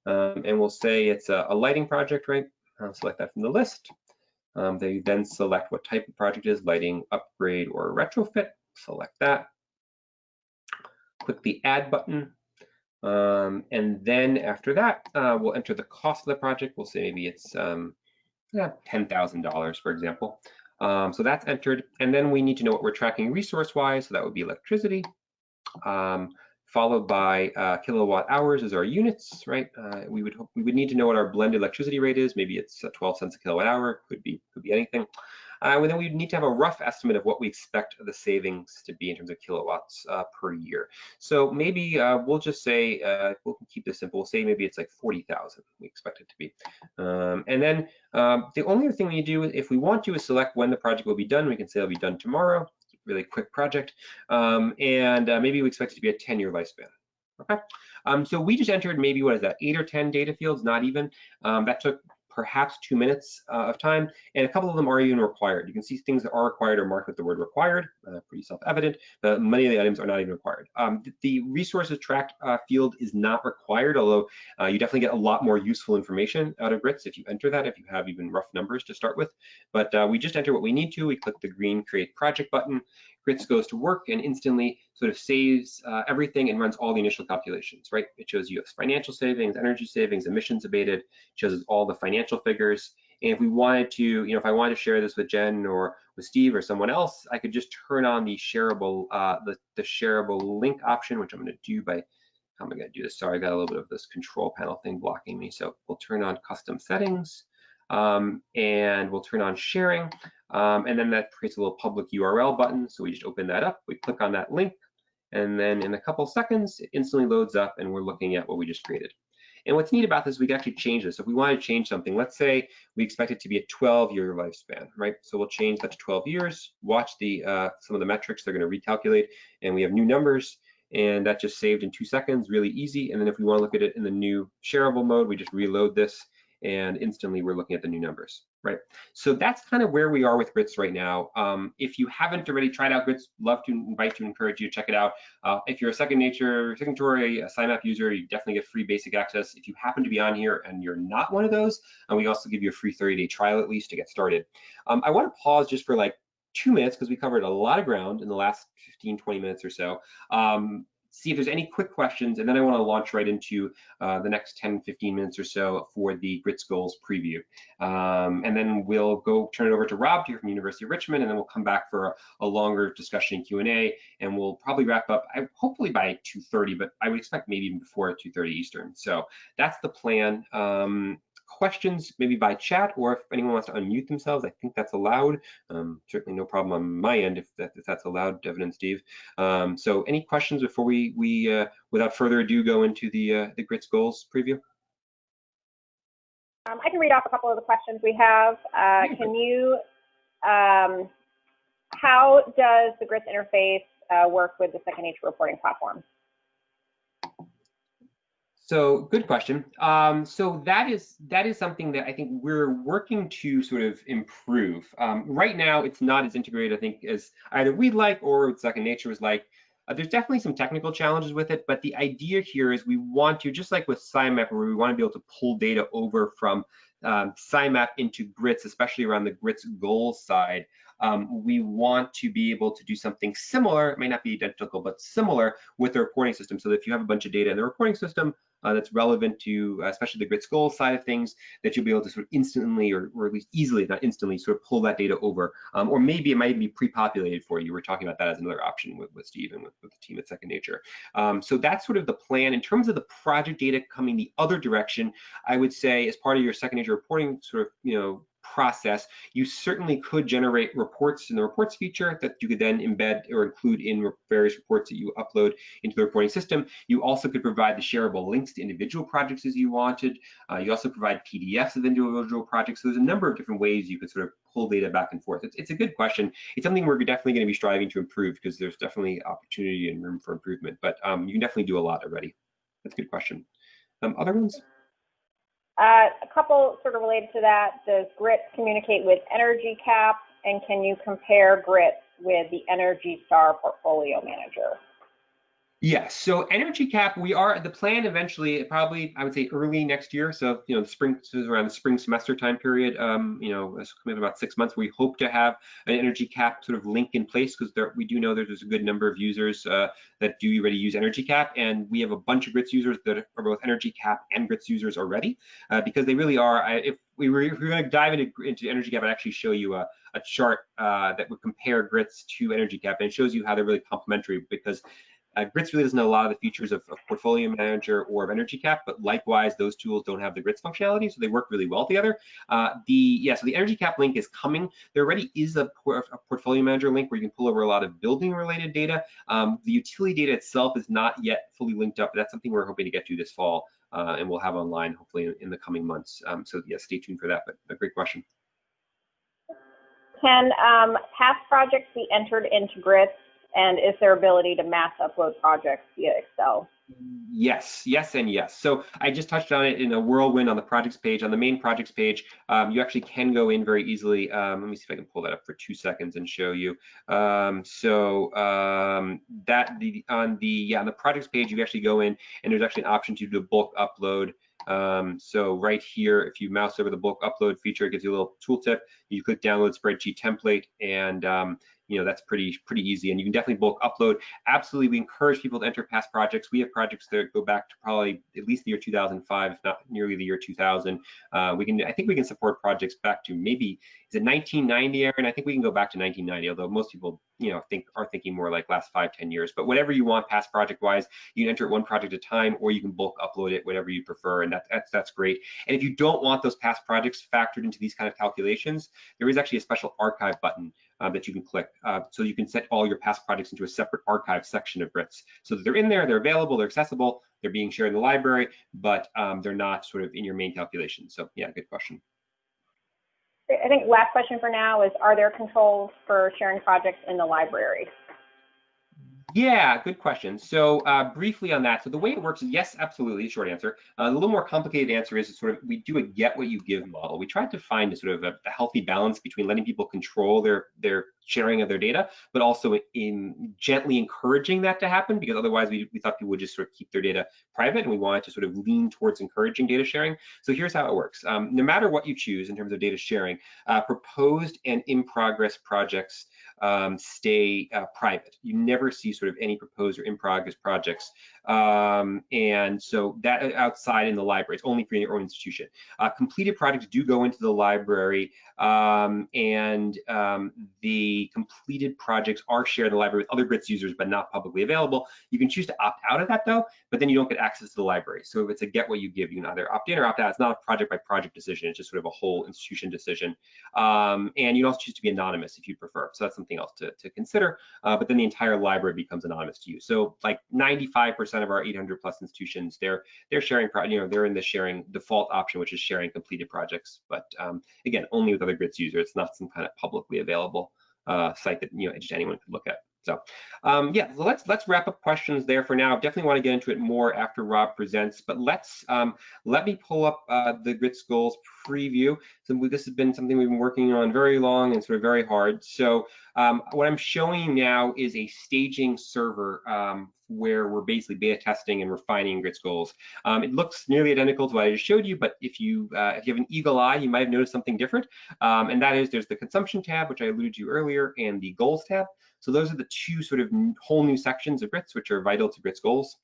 and we'll say it's a lighting project, right? I'll select that from the list. They then select what type of project it is, lighting, upgrade, or retrofit. Select that. Click the Add button. And then after that, we'll enter the cost of the project. We'll say maybe it's $10,000, for example. So that's entered. And then we need to know what we're tracking resource-wise. So that would be electricity, followed by kilowatt hours as our units, right? We would need to know what our blended electricity rate is. Maybe it's 12 cents a kilowatt hour. Could be anything. And then we need to have a rough estimate of what we expect the savings to be in terms of kilowatts per year. So maybe we'll just say, we'll keep this simple. We'll say maybe it's like 40,000 we expect it to be. And then the only other thing we do, if we want to, is select when the project will be done. We can say it'll be done tomorrow. It's a really quick project. And maybe we expect it to be a 10-year lifespan. Okay. So we just entered maybe, what is that, 8 or 10 data fields, not even. That took perhaps 2 minutes of time, and a couple of them are even required. You can see things that are required are marked with the word required, pretty self-evident, but many of the items are not even required. The resources tracked field is not required, although you definitely get a lot more useful information out of GRITS if you enter that, if you have even rough numbers to start with. But we just enter what we need to. We click the green Create Project button. GRITS goes to work and instantly sort of saves everything and runs all the initial calculations, right? It shows you financial savings, energy savings, emissions abated, shows us all the financial figures. And if we wanted to, if I wanted to share this with Jen or with Steve or someone else, I could just turn on the shareable, the shareable link option, which I'm going to do by, how am I going to do this? Sorry, I got a little bit of this control panel thing blocking me. So we'll turn on custom settings. And we'll turn on sharing, and then that creates a little public URL button. So we just open that up, we click on that link, and then in a couple seconds, it instantly loads up and we're looking at what we just created. And what's neat about this is we can actually change this. If we want to change something, let's say we expect it to be a 12-year lifespan, right? So we'll change that to 12 years, watch the some of the metrics they're going to recalculate, and we have new numbers, and that just saved in 2 seconds, really easy. And then if we want to look at it in the new shareable mode, we just reload this, and instantly we're looking at the new numbers, right? So that's kind of where we are with GRITS right now. If you haven't already tried out GRITS, love to encourage you to check it out. If you're a signatory, a SIMAP user, you definitely get free basic access. If you happen to be on here and you're not one of those, we also give you a free 30-day trial at least to get started. I want to pause just for like 2 minutes because we covered a lot of ground in the last 15, 20 minutes or so. See if there's any quick questions, and then I want to launch right into the next 10, 15 minutes or so for the GRITS goals preview. And then we'll go turn it over to Rob here from the University of Richmond, and then we'll come back for a longer discussion Q&A, and we'll probably wrap up hopefully by 2:30, but I would expect maybe even before 2:30 Eastern. So that's the plan. Questions maybe by chat, or if anyone wants to unmute themselves, I think that's allowed. Certainly no problem on my end if that's allowed, Devin and Steve. So any questions before we without further ado, go into the GRITS goals preview? I can read off a couple of the questions we have. Can you, how does the GRITS interface work with the second nature reporting platform? So good question. So that is something that I think we're working to sort of improve. Right now, it's not as integrated, I think, as either we'd like or second nature was like. There's definitely some technical challenges with it, but the idea here is we want to, just like with SIMAP, where we want to be able to pull data over from SIMAP into GRITS, especially around the GRITS goals side. We want to be able to do something similar, it may not be identical, but similar with the reporting system. So that if you have a bunch of data in the reporting system that's relevant to, especially the GRITS goals side of things, that you'll be able to sort of instantly, or at least easily, not instantly, sort of pull that data over. Or maybe it might be pre-populated for you. We're talking about that as another option with Steve and with the team at Second Nature. So that's sort of the plan. In terms of the project data coming the other direction, I would say as part of your Second Nature reporting sort of, process, you certainly could generate reports in the reports feature that you could then embed or include in various reports that you upload into the reporting system. You also could provide the shareable links to individual projects as you wanted. You also provide PDFs of individual projects. So there's a number of different ways you could sort of pull data back and forth. It's a good question. It's something we're definitely going to be striving to improve because there's definitely opportunity and room for improvement, but you can definitely do a lot already. That's a good question. Other ones? A couple sort of related to that. Does GRITS communicate with Energy Cap, and can you compare GRITS with the Energy Star Portfolio Manager? Yes, so energy cap, we are the plan eventually, probably I would say early next year. So the spring, so around the spring semester time period. It's coming about 6 months. We hope to have an energy cap sort of link in place because we do know there's a good number of users that do already use energy cap, and we have a bunch of GRITS users that are both energy cap and GRITS users already because they really are. If we were going to dive into energy cap, I'd actually show you a chart that would compare GRITS to energy cap, and it shows you how they're really complementary because GRITS really doesn't know a lot of the features of Portfolio Manager or of Energy Cap, but likewise, those tools don't have the GRITS functionality, so they work really well together. So the Energy Cap link is coming. There already is a Portfolio Manager link where you can pull over a lot of building-related data. The utility data itself is not yet fully linked up, but that's something we're hoping to get to this fall, and we'll have online hopefully in the coming months. So yeah, stay tuned for that, but a great question. Can past projects be entered into GRITS? And is there ability to mass upload projects via Excel? Yes, yes, and yes. So I just touched on it in a whirlwind on the projects page. On the main projects page, you actually can go in very easily. Let me see if I can pull that up for 2 seconds and show you. On the projects page, you actually go in and there's actually an option to do a bulk upload. So right here, if you mouse over the bulk upload feature, it gives you a little tooltip. You click download spreadsheet template, and that's pretty easy, and you can definitely bulk upload. Absolutely, we encourage people to enter past projects. We have projects that go back to probably at least the year 2005, if not nearly the year 2000. I think we can support projects back to maybe, is it 1990, Aaron? I think we can go back to 1990, although most people are thinking more like last 5-10 years. But whatever you want past project wise, you can enter it one project at a time, or you can bulk upload it, whatever you prefer, and that's great. And if you don't want those past projects factored into these kind of calculations, there is actually a special archive button that you can click. So you can set all your past projects into a separate archive section of GRITS. So that they're in there, they're available, they're accessible, they're being shared in the library, but they're not sort of in your main calculation. So yeah, good question. I think last question for now is, are there controls for sharing projects in the library? Yeah, good question. So briefly on that, so the way it works is yes, absolutely, short answer. A little more complicated answer is sort of we do a get what you give model. We tried to find a sort of a healthy balance between letting people control their sharing of their data, but also in gently encouraging that to happen, because otherwise we thought people would just sort of keep their data private, and we wanted to sort of lean towards encouraging data sharing. So here's how it works. No matter what you choose in terms of data sharing, proposed and in progress projects stay private. You never see sort of any proposed or in progress projects. And so that outside in the library, it's only for your own institution. Completed projects do go into the library, and the completed projects are shared in the library with other GRITS users, but not publicly available. You can choose to opt out of that though, but then you don't get access to the library. So if it's a get what you give, you can either opt in or opt out. It's not a project by project decision. It's just sort of a whole institution decision. And you can also choose to be anonymous if you prefer. So that's something else to consider. But then the entire library becomes anonymous to you. So like 95% of our 800 plus institutions, they're sharing, they're in the sharing default option, which is sharing completed projects. But again, only with other GRITS users. It's not some kind of publicly available site that just anyone could look at. So yeah, so let's wrap up questions there for now. Definitely want to get into it more after Rob presents, but let me pull up the GRITS goals preview. So this has been something we've been working on very long and sort of very hard. So what I'm showing you now is a staging server where we're basically beta testing and refining GRITS goals. It looks nearly identical to what I just showed you, but if you have an eagle eye, you might have noticed something different, and that is there's the consumption tab, which I alluded to earlier, and the goals tab. So those are the two sort of whole new sections of GRITS, which are vital to GRITS goals.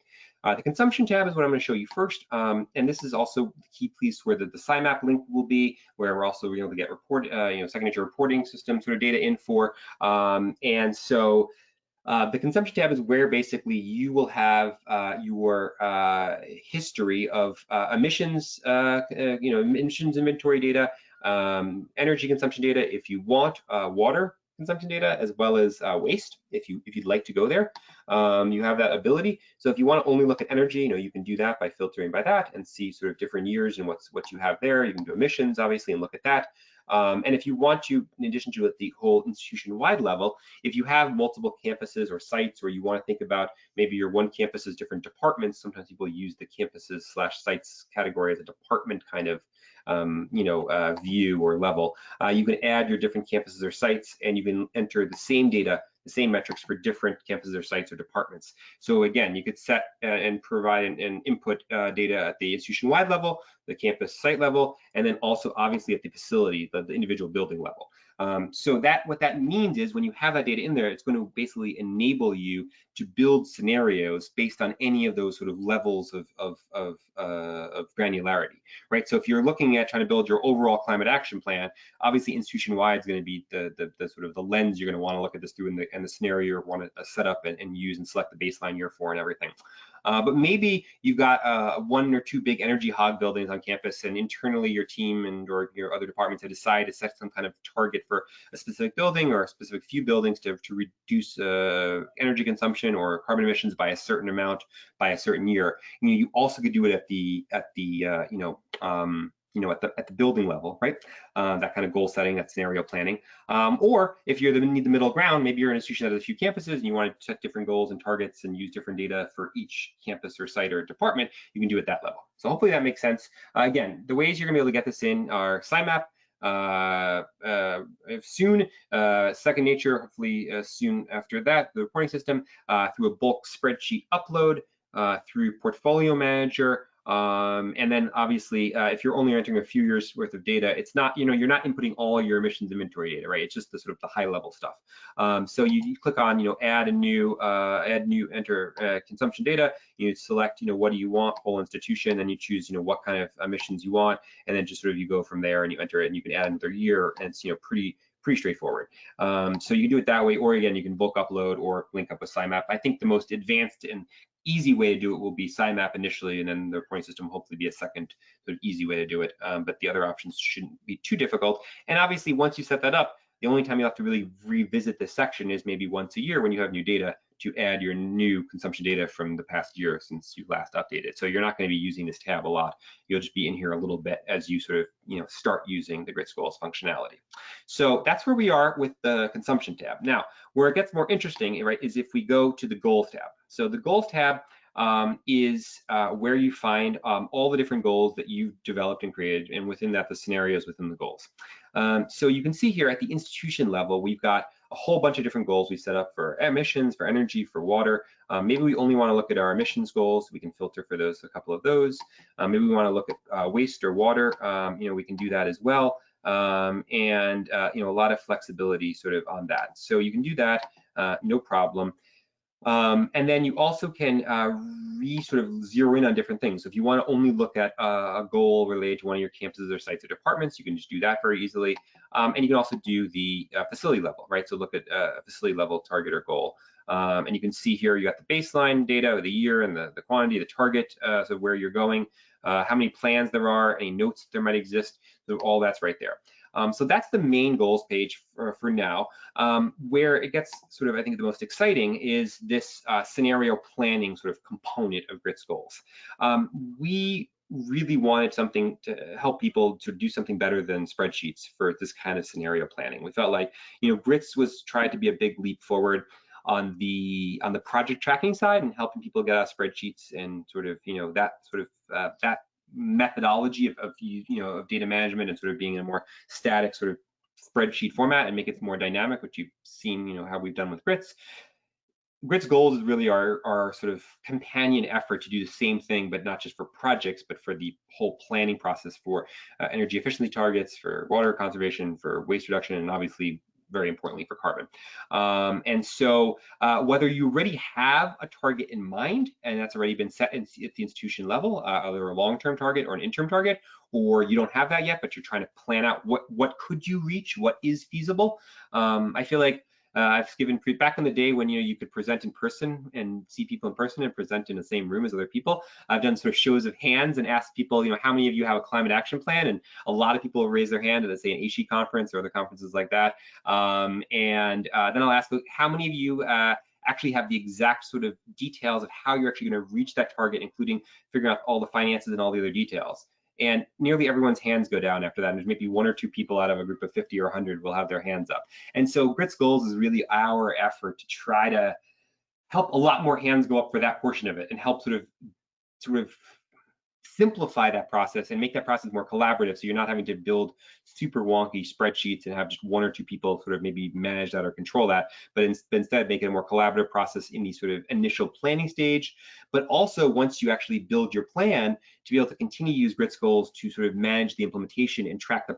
The consumption tab is what I'm going to show you first, and this is also the key piece where the SIMAP link will be, where we're also able to get second nature reporting system sort of data in for. And so the consumption tab is where basically you will have your history of emissions, emissions inventory data, energy consumption data, if you want, water consumption data, as well as waste, if you'd like to go there. You have that ability. So if you want to only look at energy, you can do that by filtering by that and see sort of different years and what you have there. You can do emissions, obviously, and look at that. And if you want to, in addition to at the whole institution-wide level, if you have multiple campuses or sites, or you want to think about maybe your one campus is different departments, sometimes people use the campuses/sites category as a department kind of view or level. You can add your different campuses or sites, and you can enter the same data the same metrics for different campuses or sites or departments. So again, you could set and provide and input data at the institution-wide level, the campus site level, and then also obviously at the facility, the individual building level. So what that means is when you have that data in there, it's going to basically enable you to build scenarios based on any of those sort of levels of granularity, right? So if you're looking at trying to build your overall climate action plan, obviously institution-wide is going to be the sort of the lens you're going to want to look at this through, and the scenario you want to set up and use and select the baseline year for and everything. But maybe you've got 1 or 2 big energy hog buildings on campus, and internally your team and or your other departments have decided to set some kind of target for a specific building or a specific few buildings to reduce energy consumption or carbon emissions by a certain amount by a certain year. You also could do it at the building level, right? That kind of goal setting, that scenario planning. Or if you need the middle ground, maybe you're an institution that has a few campuses and you want to set different goals and targets and use different data for each campus or site or department, you can do it at that level. So hopefully that makes sense. Again, the ways you're gonna be able to get this in are SIMAP, soon, Second Nature, hopefully soon after that, the reporting system, through a bulk spreadsheet upload, through Portfolio Manager, and then obviously, if you're only entering a few years worth of data, it's not, you're not inputting all your emissions inventory data, right? It's just the sort of the high level stuff. So you click on, add new, enter consumption data. You select, what do you want, whole institution, then you choose, what kind of emissions you want, and then just sort of you go from there and you enter it, and you can add another year, and it's, pretty straightforward. So you can do it that way, or again, you can bulk upload or link up with SIMAP. I think the most advanced and easy way to do it will be SIMAP initially, and then the reporting system will hopefully be a second sort of easy way to do it. But the other options shouldn't be too difficult. And obviously, once you set that up, the only time you have to really revisit this section is maybe once a year when you have new data to add your new consumption data from the past year since you last updated. So you're not going to be using this tab a lot. You'll just be in here a little bit as you sort of start using the GRITS goals functionality. So that's where we are with the consumption tab. Now, where it gets more interesting, right, is if we go to the goals tab. So the goals tab is where you find all the different goals that you've developed and created, and within that, the scenarios within the goals. So you can see here at the institution level, we've got a whole bunch of different goals we set up for emissions, for energy, for water. Maybe we only want to look at our emissions goals. We can filter for those, a couple of those. Maybe we want to look at waste or water. We can do that as well. And a lot of flexibility sort of on that. So you can do that, no problem. And then you also can sort of zero in on different things. So if you want to only look at a goal related to one of your campuses or sites or departments, you can just do that very easily. And you can also do the facility level, right? So look at a facility level target or goal. And you can see here, you got the baseline data, the year and the quantity, the target, so where you're going, how many plans there are, any notes that there might exist. So all that's right there. So that's the main goals page for now. Where it gets sort of, I think, the most exciting is this scenario planning sort of component of GRITS goals. We really wanted something to help people to do something better than spreadsheets for this kind of scenario planning. We felt like, GRITS was tried to be a big leap forward on the project tracking side and helping people get out of spreadsheets and sort of, that methodology of data management and sort of being in a more static sort of spreadsheet format and make it more dynamic, which you've seen, how we've done with GRITS. GRITS goals is really our sort of companion effort to do the same thing, but not just for projects, but for the whole planning process for energy efficiency targets, for water conservation, for waste reduction, and obviously, very importantly, for carbon. And so whether you already have a target in mind, and that's already been set at the institution level, either a long-term target or an interim target, or you don't have that yet, but you're trying to plan out what could you reach, what is feasible. I feel like I've given back in the day when you could present in person and see people in person and present in the same room as other people. I've done sort of shows of hands and asked people, how many of you have a climate action plan? And a lot of people raise their hand at, say, an ASHE conference or other conferences like that. Then I'll ask, how many of you actually have the exact sort of details of how you're actually going to reach that target, including figuring out all the finances and all the other details? And nearly everyone's hands go down after that. And there's maybe 1 or 2 people out of a group of 50 or 100 will have their hands up. And so GRITS goals is really our effort to try to help a lot more hands go up for that portion of it and help sort of simplify that process and make that process more collaborative, so you're not having to build super wonky spreadsheets and have just one or two people sort of maybe manage that or control that, but instead make it a more collaborative process in the sort of initial planning stage. But also once you actually build your plan, to be able to continue to use GRITS goals to sort of manage the implementation and track the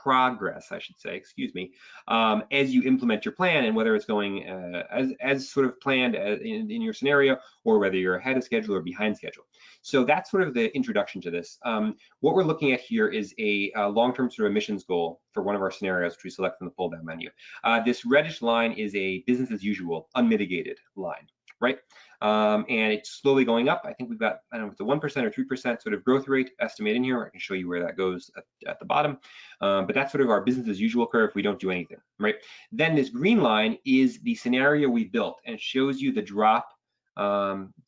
progress, I should say, excuse me, as you implement your plan, and whether it's going as sort of planned in your scenario, or whether you're ahead of schedule or behind schedule. So that's sort of the introduction to this. What we're looking at here is a long-term sort of emissions goal for one of our scenarios, which we select from the pull-down menu. This reddish line is a business as usual, unmitigated line, right? And it's slowly going up. I think we've got, I don't know if it's a 1% or 3% sort of growth rate estimated in here. I can show you where that goes at the bottom. But that's sort of our business as usual curve if we don't do anything, right? Then this green line is the scenario we built, and it shows you the drop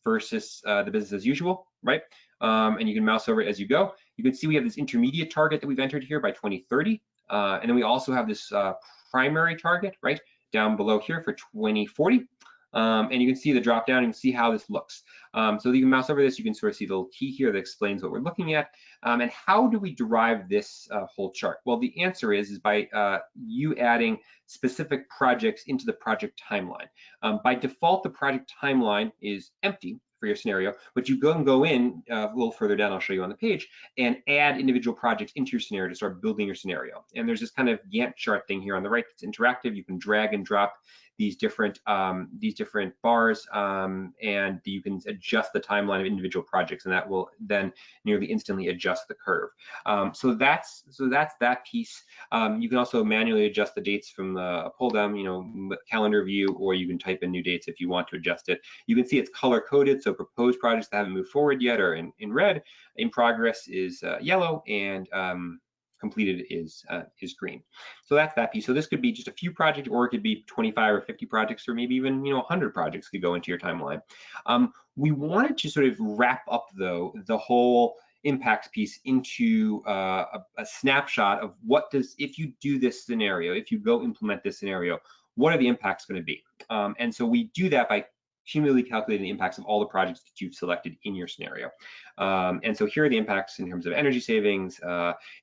versus the business as usual, right? And you can mouse over it as you go. You can see we have this intermediate target that we've entered here by 2030. And then we also have this primary target, right, down below here for 2040. And you can see the drop down and see how this looks. So you can mouse over this, you can sort of see the little key here that explains what we're looking at. And how do we derive this whole chart? Well, the answer is by you adding specific projects into the project timeline. By default, the project timeline is empty for your scenario, but you go in a little further down, I'll show you on the page, and add individual projects into your scenario to start building your scenario. And there's this kind of Gantt chart thing here on the right that's interactive. You can drag and drop these different bars, and you can adjust the timeline of individual projects, and that will then nearly instantly adjust the curve. So that's that piece. You can also manually adjust the dates from the pull down, calendar view, or you can type in new dates if you want to adjust it. You can see it's color coded, so proposed projects that haven't moved forward yet are in red, in progress is yellow, and completed is green. So that's that piece. So this could be just a few projects, or it could be 25 or 50 projects, or maybe even 100 projects could go into your timeline. We wanted to sort of wrap up though the whole impacts piece into a snapshot of what does, if you do this scenario, if you go implement this scenario, what are the impacts going to be? And so we do that by cumulatively calculating the impacts of all the projects that you've selected in your scenario. And so here are the impacts in terms of energy savings,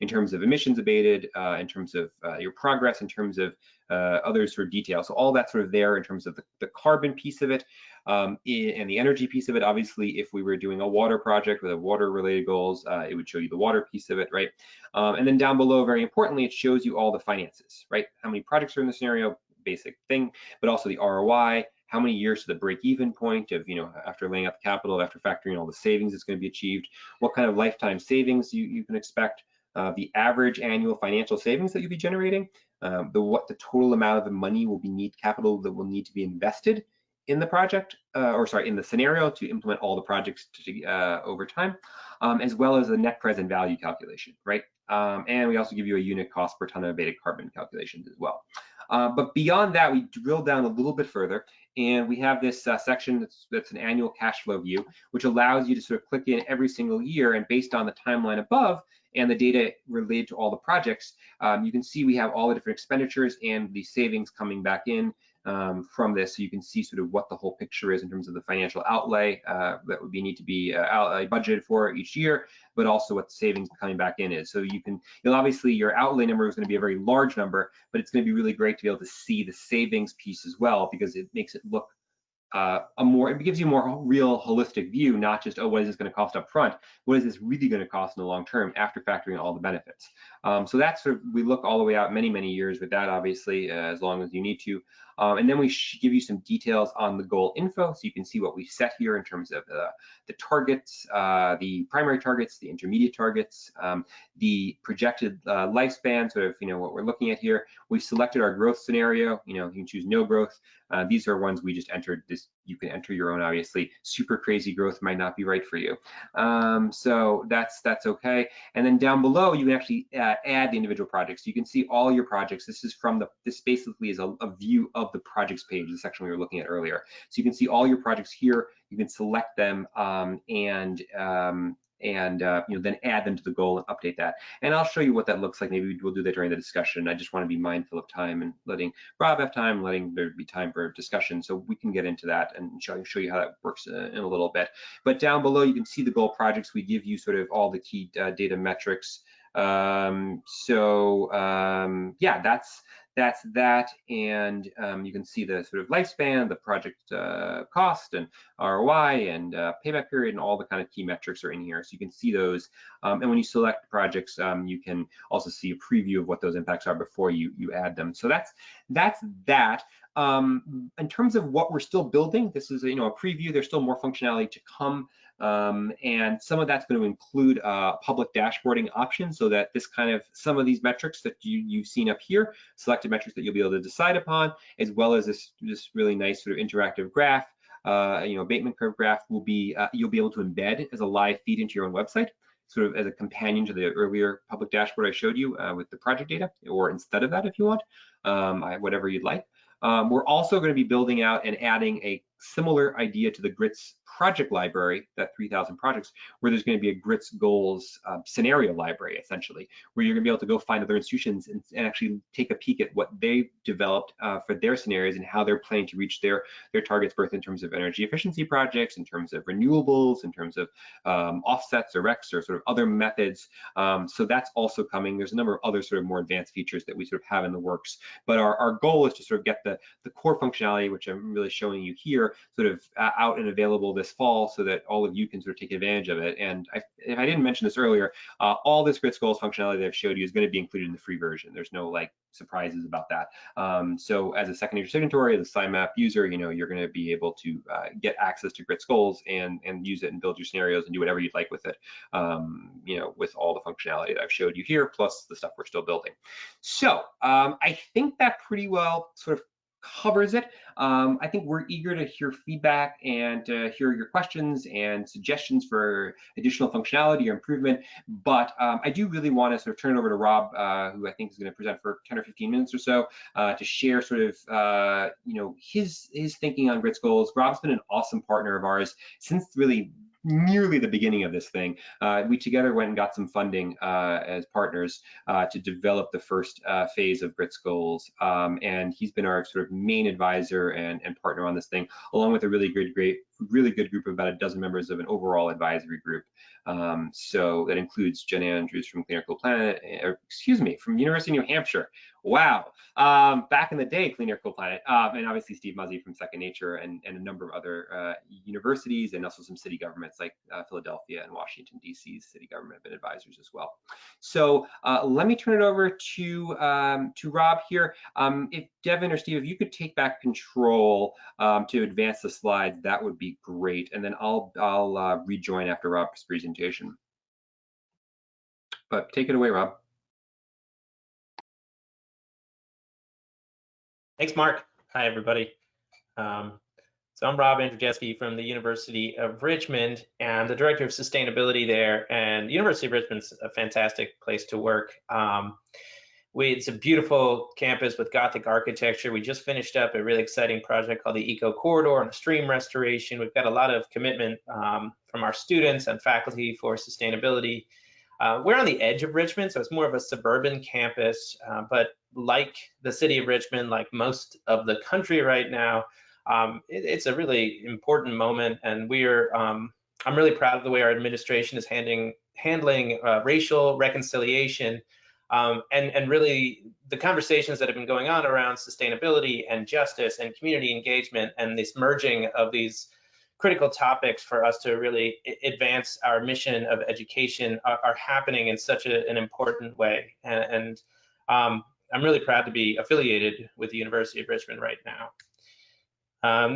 in terms of emissions abated, in terms of your progress, in terms of other sort of details. So all that's sort of there in terms of the carbon piece of it, and the energy piece of it. Obviously, if we were doing a water project with a water related goals, it would show you the water piece of it, right? And then down below, very importantly, it shows you all the finances, right? How many projects are in the scenario, basic thing, but also the ROI, how many years to the break-even point of, after laying out the capital, after factoring all the savings that's going to be achieved, what kind of lifetime savings you can expect, the average annual financial savings that you'll be generating, what the total amount of money will be capital that will need to be invested in the project, in the scenario to implement all the projects over time, as well as the net present value calculation, right? And we also give you a unit cost per ton of abated carbon calculations as well. But beyond that, we drill down a little bit further, and we have this section that's an annual cash flow view, which allows you to sort of click in every single year, and based on the timeline above and the data related to all the projects, you can see we have all the different expenditures and the savings coming back in from this. So you can see sort of what the whole picture is in terms of the financial outlay that would need to be budgeted for each year, but also what the savings coming back in is. So you'll obviously, your outlay number is going to be a very large number, but it's going to be really great to be able to see the savings piece as well, because it makes it look it gives you a more real holistic view, not just, oh, what is this going to cost up front? What is this really going to cost in the long term after factoring all the benefits? So that's sort of, we look all the way out many, many years with that, obviously, as long as you need to. And then we give you some details on the goal info, so you can see what we set here in terms of the targets, the primary targets, the intermediate targets, the projected lifespan, sort of, what we're looking at here. We've selected our growth scenario. You can choose no growth. These are ones we just entered. You can enter your own, obviously. Super crazy growth might not be right for you. So that's okay. And then down below, you can actually add the individual projects. You can see all your projects. This basically is a view of the projects page, the section we were looking at earlier. So you can see all your projects here. You can select them and and then add them to the goal and update that. And I'll show you what that looks like. Maybe we'll do that during the discussion. I just want to be mindful of time and letting Rob have time, letting there be time for discussion, so we can get into that and show you how that works in a little bit. But down below, you can see the goal projects. We give you sort of all the key data metrics. Yeah, that's that, and you can see the sort of lifespan, the project cost and ROI and payback period, and all the kind of key metrics are in here. So you can see those, and when you select projects, you can also see a preview of what those impacts are before you add them. So that's that. In terms of what we're still building, this is a preview. There's still more functionality to come. And some of that's going to include public dashboarding options, so that this kind of some of these metrics that you've seen up here, selected metrics that you'll be able to decide upon, as well as this really nice sort of interactive graph, abatement curve graph, will be you'll be able to embed as a live feed into your own website, sort of as a companion to the earlier public dashboard I showed you with the project data, or instead of that if you want, whatever you'd like. We're also going to be building out and adding a similar idea to the GRITS project library, that 3,000 projects, where there's going to be a GRITS goals scenario library, essentially, where you're going to be able to go find other institutions and actually take a peek at what they've developed for their scenarios and how they're planning to reach their targets, both in terms of energy efficiency projects, in terms of renewables, in terms of offsets or RECs or sort of other methods. So that's also coming. There's a number of other sort of more advanced features that we sort of have in the works, but our goal is to sort of get the core functionality, which I'm really showing you here, sort of out and available this fall, so that all of you can sort of take advantage of it. And if I didn't mention this earlier, all this GRITS goals functionality that I've showed you is going to be included in the free version. There's no like surprises about that. So as a second nature signatory, as a SIMAP user, you're going to be able to get access to GRITS goals and use it and build your scenarios and do whatever you'd like with it, with all the functionality that I've showed you here, plus the stuff we're still building. So I think that pretty well sort of covers it. I think we're eager to hear feedback and hear your questions and suggestions for additional functionality or improvement. But I do really want to sort of turn it over to Rob, who I think is going to present for 10 or 15 minutes or so, to share sort of his thinking on GRITS goals. Rob's been an awesome partner of ours since really nearly the beginning of this thing. We together went and got some funding as partners to develop the first phase of GRITS goals, and he's been our sort of main advisor and partner on this thing, along with a really good group of about a dozen members of an overall advisory group. So that includes Jen Andrews from Clean Air Cool Planet, from University of New Hampshire. Wow, back in the day, Clean Air Cool Planet, and obviously Steve Muzzy from Second Nature, and a number of other universities, and also some city governments like Philadelphia and Washington D.C.'s city government have been advisors as well. So let me turn it over to Rob here. If Devin or Steve, if you could take back control to advance the slides, that would be great, and then I'll rejoin after Rob's presentation. But take it away, Rob. Thanks, Mark. Hi, everybody. So I'm Rob Andrejewski from the University of Richmond, and I'm the Director of Sustainability there. And the University of Richmond's a fantastic place to work. It's a beautiful campus with Gothic architecture. We just finished up a really exciting project called the Eco Corridor on a stream restoration. We've got a lot of commitment from our students and faculty for sustainability. We're on the edge of Richmond, so it's more of a suburban campus, but like the city of Richmond, like most of the country right now, it's a really important moment, and I'm really proud of the way our administration is handling racial reconciliation, and really the conversations that have been going on around sustainability and justice and community engagement, and this merging of these critical topics for us to really advance our mission of education are happening in such an important way. And I'm really proud to be affiliated with the University of Richmond right now.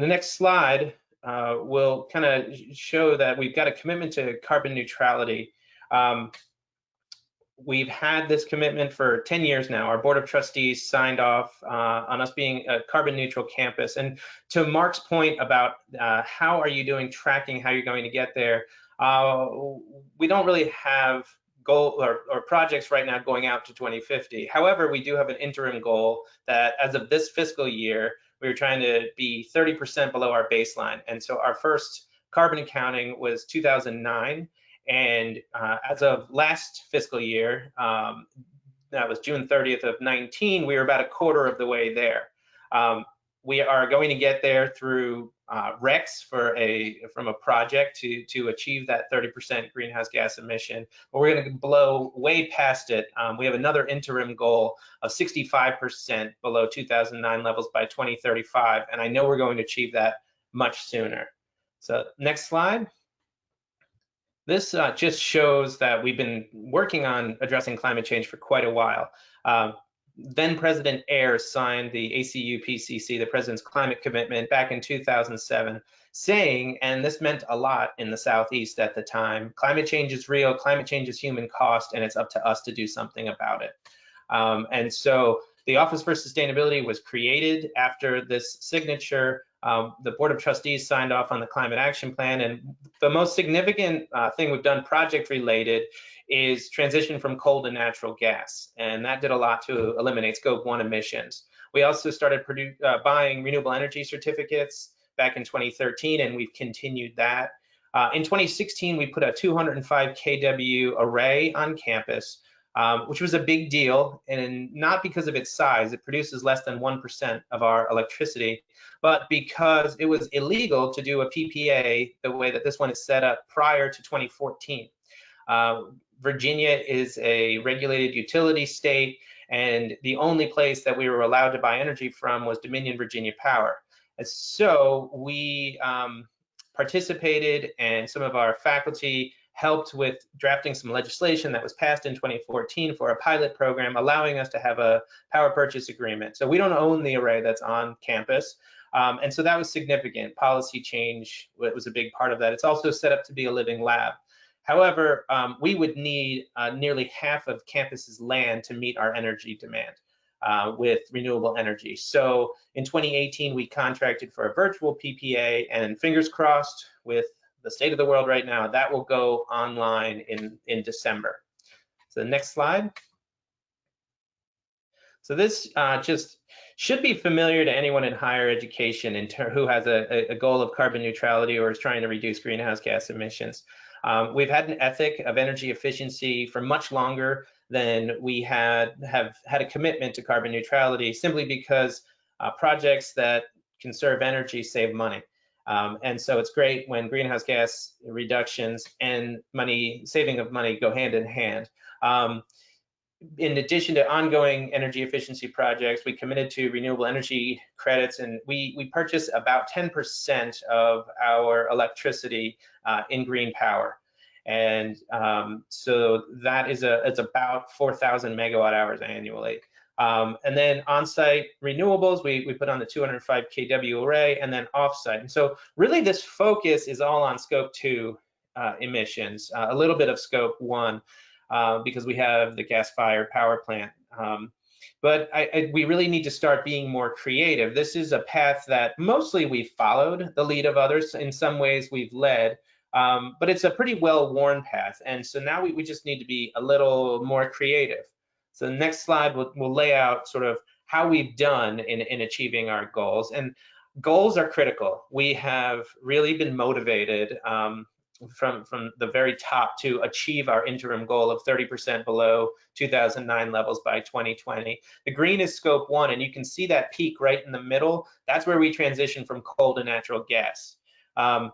The next slide will kind of show that we've got a commitment to carbon neutrality. We've had this commitment for 10 years now. Our Board of Trustees signed off on us being a carbon neutral campus. And to Mark's point about how are you doing tracking, how you're going to get there, we don't really have goal or projects right now going out to 2050. However, we do have an interim goal that as of this fiscal year, we were trying to be 30% below our baseline. And so our first carbon accounting was 2009. And as of last fiscal year, that was June 30th of 19, we were about a quarter of the way there. We are going to get there through RECs from a project to achieve that 30% greenhouse gas emission, but we're going to blow way past it. We have another interim goal of 65% below 2009 levels by 2035, and I know we're going to achieve that much sooner. So next slide. This just shows that we've been working on addressing climate change for quite a while. Then President Ayers signed the ACU-PCC, the President's Climate Commitment, back in 2007, saying, and this meant a lot in the Southeast at the time, climate change is real, climate change is human cost, and it's up to us to do something about it. And so the Office for Sustainability was created after this signature. The Board of Trustees signed off on the Climate Action Plan, and the most significant thing we've done project-related is transition from coal to natural gas, and that did a lot to eliminate Scope 1 emissions. We also started buying renewable energy certificates back in 2013, and we've continued that. In 2016, we put a 205 kW array on campus, which was a big deal, and not because of its size. It produces less than 1% of our electricity, but because it was illegal to do a PPA the way that this one is set up prior to 2014. Virginia is a regulated utility state, and the only place that we were allowed to buy energy from was Dominion Virginia Power. And so we participated, and some of our faculty helped with drafting some legislation that was passed in 2014 for a pilot program allowing us to have a power purchase agreement. So we don't own the array that's on campus. And so that was significant. Policy change was a big part of that. It's also set up to be a living lab. However, we would need nearly half of campus's land to meet our energy demand with renewable energy. So in 2018, we contracted for a virtual PPA, and fingers crossed with the state of the world right now, that will go online in December. So the next slide. So this just should be familiar to anyone in higher education who has a goal of carbon neutrality or is trying to reduce greenhouse gas emissions. We've had an ethic of energy efficiency for much longer than we have had a commitment to carbon neutrality, simply because projects that conserve energy save money. And so it's great when greenhouse gas reductions and saving of money go hand in hand. In addition to ongoing energy efficiency projects, we committed to renewable energy credits, and we purchase about 10% of our electricity in green power. And so that is it's about 4,000 megawatt hours annually. And then on-site renewables, we put on the 205 kW array, and then off-site. And so really this focus is all on Scope 2 emissions, a little bit of Scope 1. Because we have the gas-fired power plant. But we really need to start being more creative. This is a path that mostly we've followed the lead of others. In some ways we've led, but it's a pretty well-worn path. And so now we just need to be a little more creative. So the next slide will lay out sort of how we've done in achieving our goals. And goals are critical. We have really been motivated from the very top to achieve our interim goal of 30% below 2009 levels by 2020. The green is Scope 1, and you can see that peak right in the middle. That's where we transition from coal to natural gas. I'm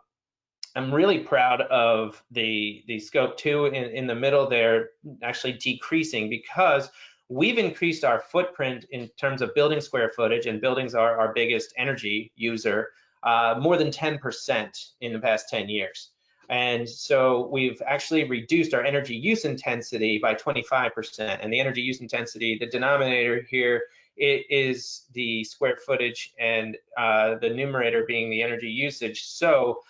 really proud of the Scope 2 in the middle there actually decreasing, because we've increased our footprint in terms of building square footage, and buildings are our biggest energy user, more than 10% in the past 10 years. And so we've actually reduced our energy use intensity by 25%. And the energy use intensity, the denominator here, it is the square footage, and the numerator being the energy usage. So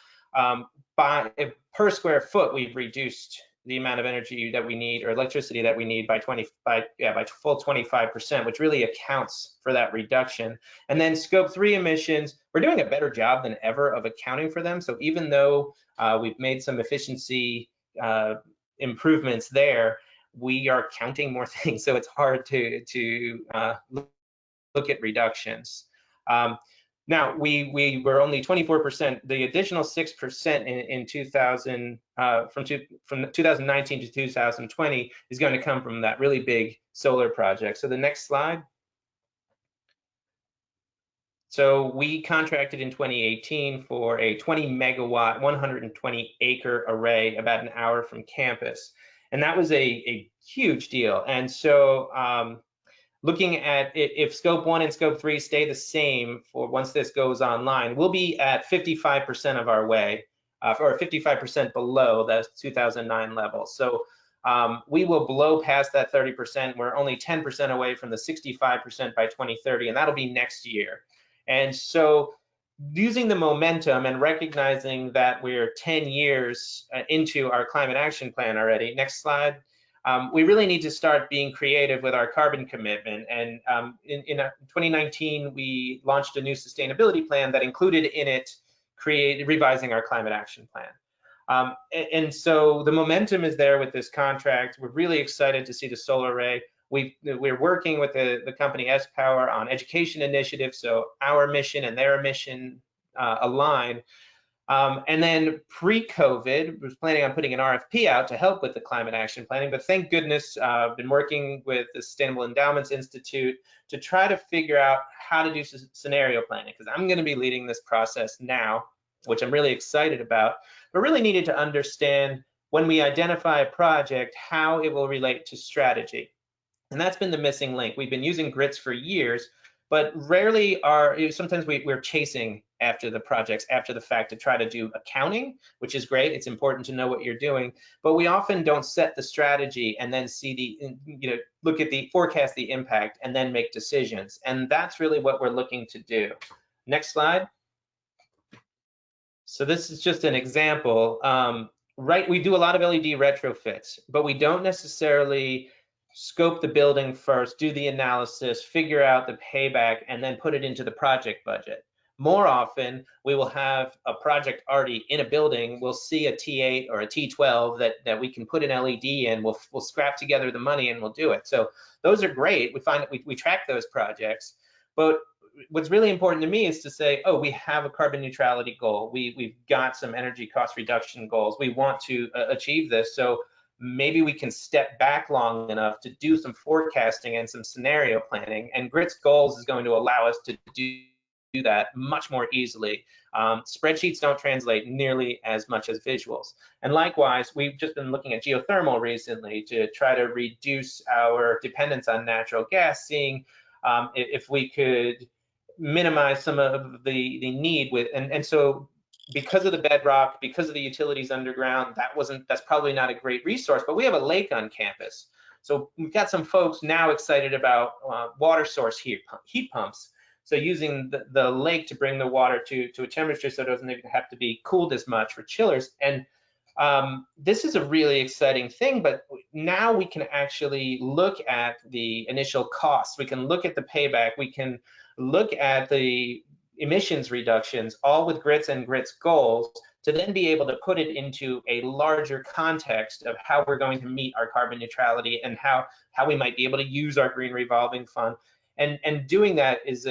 per square foot, we've reduced the amount of energy that we need, or electricity that we need, by full 25%, which really accounts for that reduction. And then Scope 3 emissions, we're doing a better job than ever of accounting for them. So even though we've made some efficiency improvements there, we are counting more things. So it's hard to look at reductions. Now, we were only 24%. The additional 6% in 2000, from 2019 to 2020 is going to come from that really big solar project. So the next slide. So we contracted in 2018 for a 20 megawatt, 120 acre array about an hour from campus. And that was a huge deal. And so looking at if scope 1 and scope 3 stay the same for once this goes online, we'll be at 55% of our way, or 55% below the 2009 level. So we will blow past that 30%. We're only 10% away from the 65% by 2030, and that'll be next year. And so using the momentum and recognizing that we're 10 years into our climate action plan already, next slide, we really need to start being creative with our carbon commitment. And in 2019, we launched a new sustainability plan that included in it revising our climate action plan. And so the momentum is there with this contract. We're really excited to see the solar array. We're working with the company S-Power on education initiatives, so our mission and their mission align. And then pre-COVID, was planning on putting an RFP out to help with the climate action planning, but thank goodness I've been working with the Sustainable Endowments Institute to try to figure out how to do scenario planning, because I'm going to be leading this process now, which I'm really excited about, but really needed to understand when we identify a project, how it will relate to strategy. And that's been the missing link. We've been using GRITS for years, but rarely sometimes we're chasing after the projects after the fact to try to do accounting, which is great. It's important to know what you're doing, but we often don't set the strategy and then see look at forecast the impact and then make decisions. And that's really what we're looking to do. Next slide. So this is just an example. Right, we do a lot of LED retrofits, but we don't necessarily scope the building first, do the analysis, figure out the payback, and then put it into the project budget. More often, we will have a project already in a building. We'll see a T8 or a T12 that we can put an LED in. We'll scrap together the money and we'll do it. So those are great. We find that we track those projects. But what's really important to me is to say, oh, we have a carbon neutrality goal. We've got some energy cost reduction goals. We want to achieve this. So maybe we can step back long enough to do some forecasting and some scenario planning. And GRITS goals is going to allow us to do that much more easily. Spreadsheets don't translate nearly as much as visuals. And likewise, we've just been looking at geothermal recently to try to reduce our dependence on natural gas, seeing if we could minimize some of the need with, and so because of the bedrock, because of the utilities underground, that's probably not a great resource, but we have a lake on campus. So we've got some folks now excited about water source heat pumps. So using the lake to bring the water to a temperature so it doesn't even have to be cooled as much for chillers. And this is a really exciting thing, but now we can actually look at the initial costs. We can look at the payback. We can look at the emissions reductions, all with GRITS and GRITS goals, to then be able to put it into a larger context of how we're going to meet our carbon neutrality and how we might be able to use our green revolving fund. And doing that is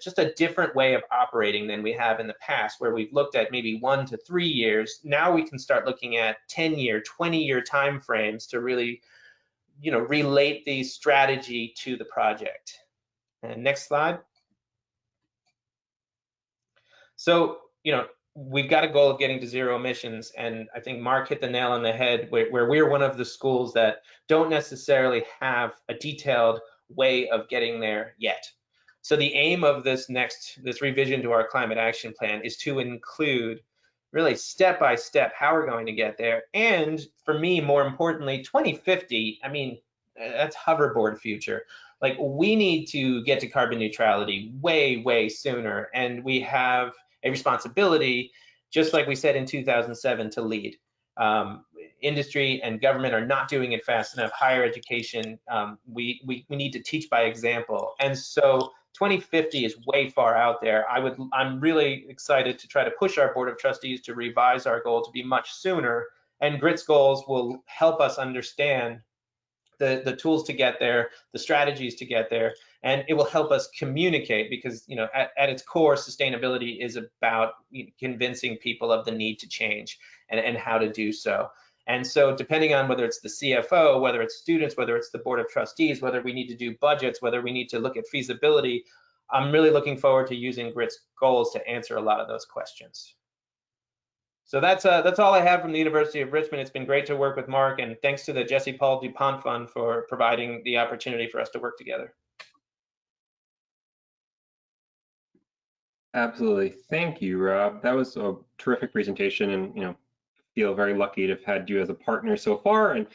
just a different way of operating than we have in the past, where we've looked at maybe 1 to 3 years. Now we can start looking at 10-year, 20-year timeframes to really, relate the strategy to the project. And next slide. So, we've got a goal of getting to zero emissions, and I think Mark hit the nail on the head where we're one of the schools that don't necessarily have a detailed way of getting there yet. So the aim of this revision to our climate action plan is to include really step by step how we're going to get there. And for me, more importantly, 2050, I mean, that's hoverboard future. Like, we need to get to carbon neutrality way, way sooner. And we have a responsibility, just like we said in 2007, to lead. Industry and government are not doing it fast enough. Higher education, we need to teach by example. And so 2050 is way far out there. I'm really excited to try to push our Board of Trustees to revise our goal to be much sooner. And GRITS goals will help us understand the tools to get there, the strategies to get there, And it will help us communicate because, at its core, sustainability is about convincing people of the need to change and how to do so. And so depending on whether it's the CFO, whether it's students, whether it's the board of trustees, whether we need to do budgets, whether we need to look at feasibility, I'm really looking forward to using GRITS goals to answer a lot of those questions. So that's all I have from the University of Richmond. It's been great to work with Mark, and thanks to the Jesse Paul DuPont Fund for providing the opportunity for us to work together. Absolutely. Thank you, Rob. That was a terrific presentation, and feel very lucky to have had you as a partner so far, and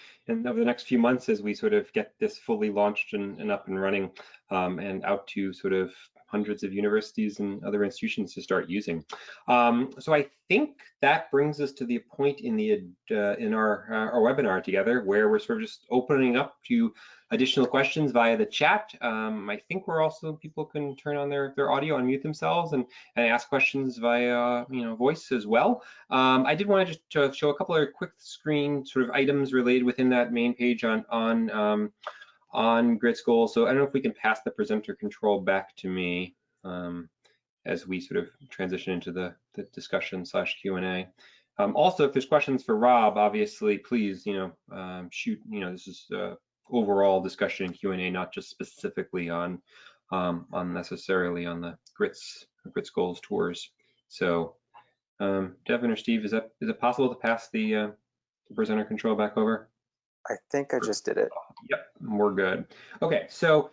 over the next few months as we sort of get this fully launched and up and running, and out to sort of hundreds of universities and other institutions to start using. So I think that brings us to the point in our webinar together where we're sort of just opening up to additional questions via the chat. I think people can turn on their audio, unmute themselves, and ask questions via voice as well. I did want to just show a couple of quick screen sort of items related within that main page on GRITS goals. So I don't know if we can pass the presenter control back to me as we sort of transition into the discussion / Q&A. Also, if there's questions for Rob, obviously, please, shoot. This is overall discussion and Q&A, not just specifically on necessarily on the GRITS goals tours. So, Devin or Steve, is it possible to pass the presenter control back over? I think I just did it. Yep, we're good. Okay, so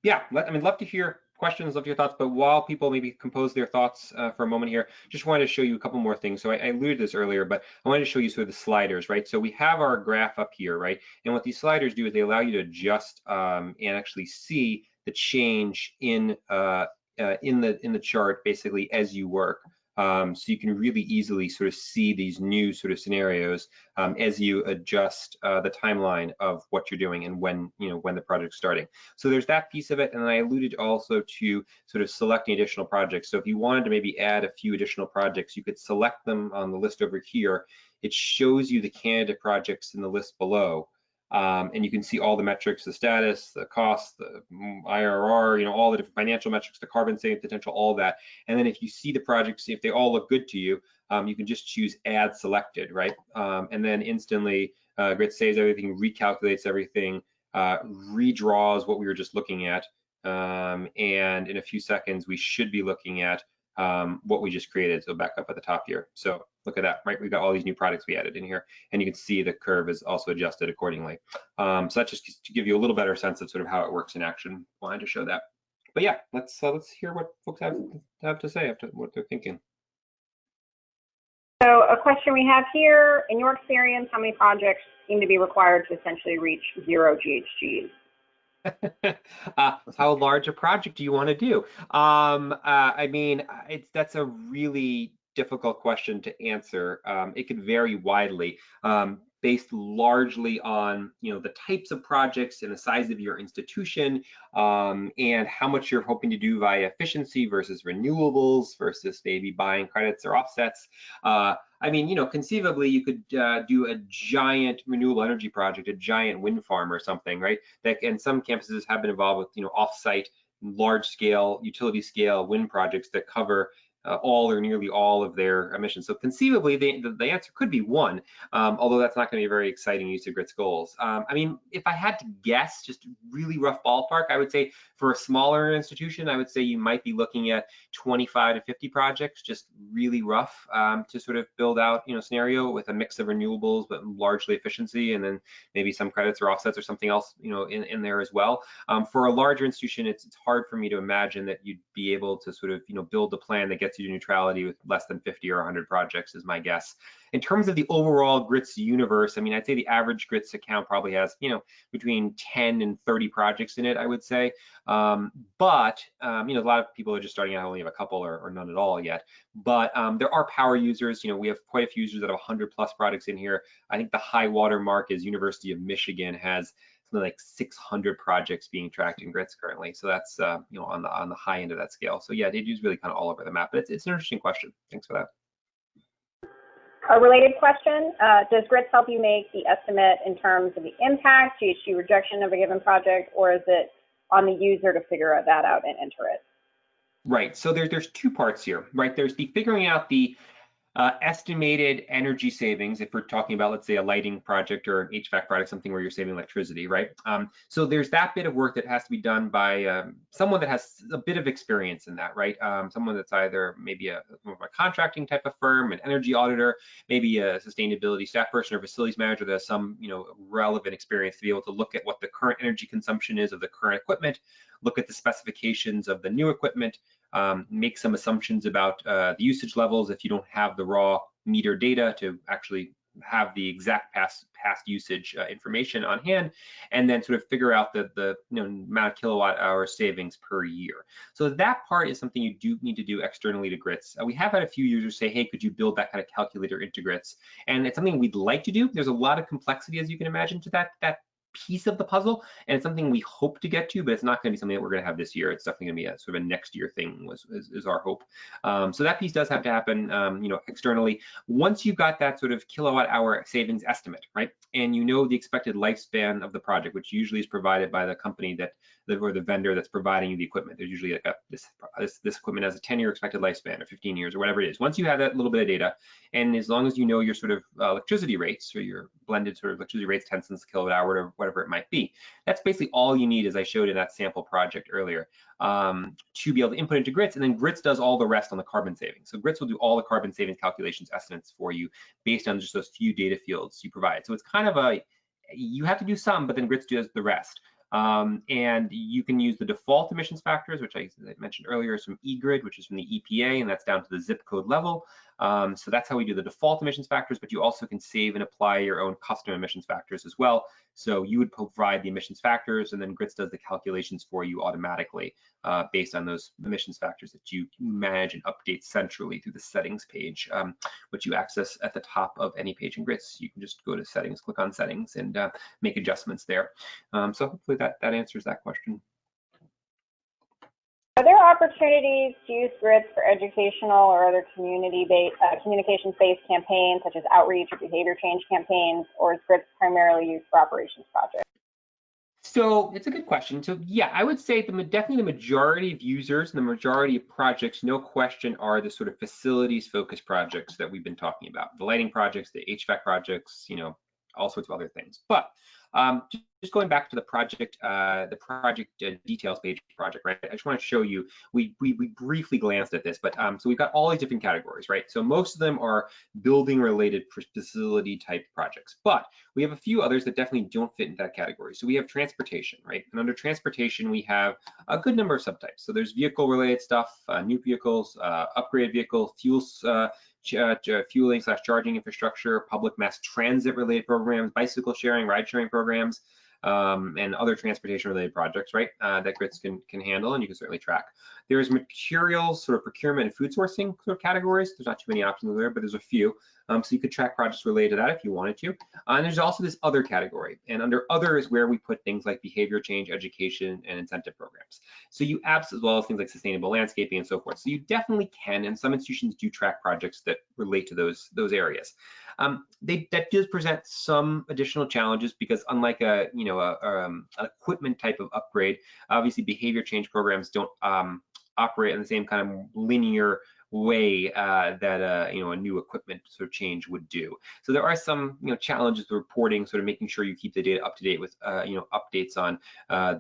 yeah, love to hear questions, love your thoughts, but while people maybe compose their thoughts for a moment here, just wanted to show you a couple more things. So I alluded to this earlier, but I wanted to show you sort of the sliders, right? So we have our graph up here, right? And what these sliders do is they allow you to adjust and actually see the change in the chart basically as you work. So you can really easily sort of see these new sort of scenarios as you adjust the timeline of what you're doing and when the project's starting. So there's that piece of it, and I alluded also to sort of selecting additional projects. So if you wanted to maybe add a few additional projects, you could select them on the list over here. It shows you the candidate projects in the list below. And you can see all the metrics, the status, the cost, the IRR, all the different financial metrics, the carbon saving potential, all that. And then if you see the projects, if they all look good to you, you can just choose add selected, right? And then instantly GRITS saves everything, recalculates everything, redraws what we were just looking at. And in a few seconds, we should be looking at what we just created. So back up at the top here. So look at that, right? We've got all these new products we added in here, and you can see the curve is also adjusted accordingly. So that's just to give you a little better sense of sort of how it works in action. Wanted to show that. But yeah, let's hear what folks have to say after what they're thinking. So a question we have here, in your experience, how many projects seem to be required to essentially reach 0 GHGs? How large a project do you want to do? I mean, that's a really difficult question to answer. It could vary widely, based largely on the types of projects and the size of your institution, and how much you're hoping to do via efficiency versus renewables versus maybe buying credits or offsets. I mean, conceivably you could do a giant renewable energy project, a giant wind farm or something, right? And some campuses have been involved with off-site, large-scale, utility-scale wind projects that cover all or nearly all of their emissions. So conceivably, the answer could be one, although that's not going to be a very exciting use of GRITS goals. I mean, if I had to guess, just really rough ballpark, I would say for a smaller institution, I would say you might be looking at 25 to 50 projects, just really rough, to sort of build out, scenario with a mix of renewables, but largely efficiency, and then maybe some credits or offsets or something else, in there as well. For a larger institution, it's hard for me to imagine that you'd be able to sort of, build a plan that gets you to neutrality with less than 50 or 100 projects is my guess. In terms of the overall GRITS universe, I mean, I'd say the average GRITS account probably has, between 10 and 30 projects in it, I would say. But a lot of people are just starting out, only have a couple or none at all yet. But there are power users. We have quite a few users that have 100 plus projects in here. I think the high water mark is University of Michigan has something like 600 projects being tracked in GRITS currently. So that's on the high end of that scale. So yeah, they use really kind of all over the map. But it's an interesting question. Thanks for that. A related question, does GRITS help you make the estimate in terms of the impact, GHG rejection of a given project, or is it on the user to figure that out and enter it? Right. So there's two parts here, right? There's the figuring out the estimated energy savings if we're talking about, let's say, a lighting project or an HVAC project, something where you're saving electricity, right? So there's that bit of work that has to be done by someone that has a bit of experience in that, right? Someone that's either maybe a contracting type of firm, an energy auditor, maybe a sustainability staff person or facilities manager that has some, relevant experience to be able to look at what the current energy consumption is of the current equipment, look at the specifications of the new equipment, make some assumptions about the usage levels if you don't have the raw meter data to actually have the exact past usage information on hand, and then sort of figure out the amount of kilowatt hour savings per year. So that part is something you do need to do externally to GRITS. We have had a few users say, hey, could you build that kind of calculator into GRITS? And it's something we'd like to do. There's a lot of complexity, as you can imagine, to that piece of the puzzle, and it's something we hope to get to, but it's not going to be something that we're going to have this year. It's definitely going to be a sort of a next year thing is our hope. So that piece does have to happen, externally. Once you've got that sort of kilowatt hour savings estimate, right, and you know the expected lifespan of the project, which usually is provided by the company or the vendor that's providing you the equipment. There's usually like this equipment has a 10-year expected lifespan or 15 years or whatever it is. Once you have that little bit of data, and as long as you know your sort of electricity rates or your blended sort of electricity rates, 10 cents a kilowatt hour or whatever it might be, that's basically all you need, as I showed in that sample project earlier, to be able to input into GRITS, and then GRITS does all the rest on the carbon savings. So GRITS will do all the carbon savings calculations estimates for you based on just those few data fields you provide. So it's kind of you have to do some, but then GRITS does the rest. And you can use the default emissions factors, which I mentioned earlier, is from eGrid, which is from the EPA, and that's down to the zip code level. So that's how we do the default emissions factors, but you also can save and apply your own custom emissions factors as well. So you would provide the emissions factors, and then GRITS does the calculations for you automatically based on those emissions factors that you manage and update centrally through the settings page, which you access at the top of any page in GRITS. You can just go to settings, click on settings, and make adjustments there. So hopefully that answers that question. Are there opportunities to use GRITS for educational or other communications-based campaigns, such as outreach or behavior change campaigns, or is GRITS primarily used for operations projects? So it's a good question. So yeah, I would say definitely the majority of users and the majority of projects, no question, are the sort of facilities-focused projects that we've been talking about. The lighting projects, the HVAC projects, all sorts of other things. But just going back to the project details page project, right? I just want to show you, we briefly glanced at this, but so we've got all these different categories, right? So most of them are building related facility type projects, but we have a few others that definitely don't fit into that category. So we have transportation, right? And under transportation, we have a good number of subtypes. So there's vehicle related stuff, new vehicles, upgraded vehicles, fuels, fueling / charging infrastructure, public mass transit related programs, bicycle sharing, ride sharing programs, and other transportation related projects, right, that GRITS can handle, and you can certainly track. There's materials, sort of procurement and food sourcing sort of categories. There's not too many options there, but there's a few. So you could track projects related to that if you wanted to. And there's also this other category. And under other is where we put things like behavior change, education, and incentive programs. So you as well as things like sustainable landscaping and so forth. So you definitely can, and some institutions do track projects that relate to those areas. That does present some additional challenges because unlike an equipment type of upgrade, obviously behavior change programs don't operate in the same kind of linear way that a new equipment sort of change would do. So there are some challenges with reporting, sort of making sure you keep the data up to date with updates on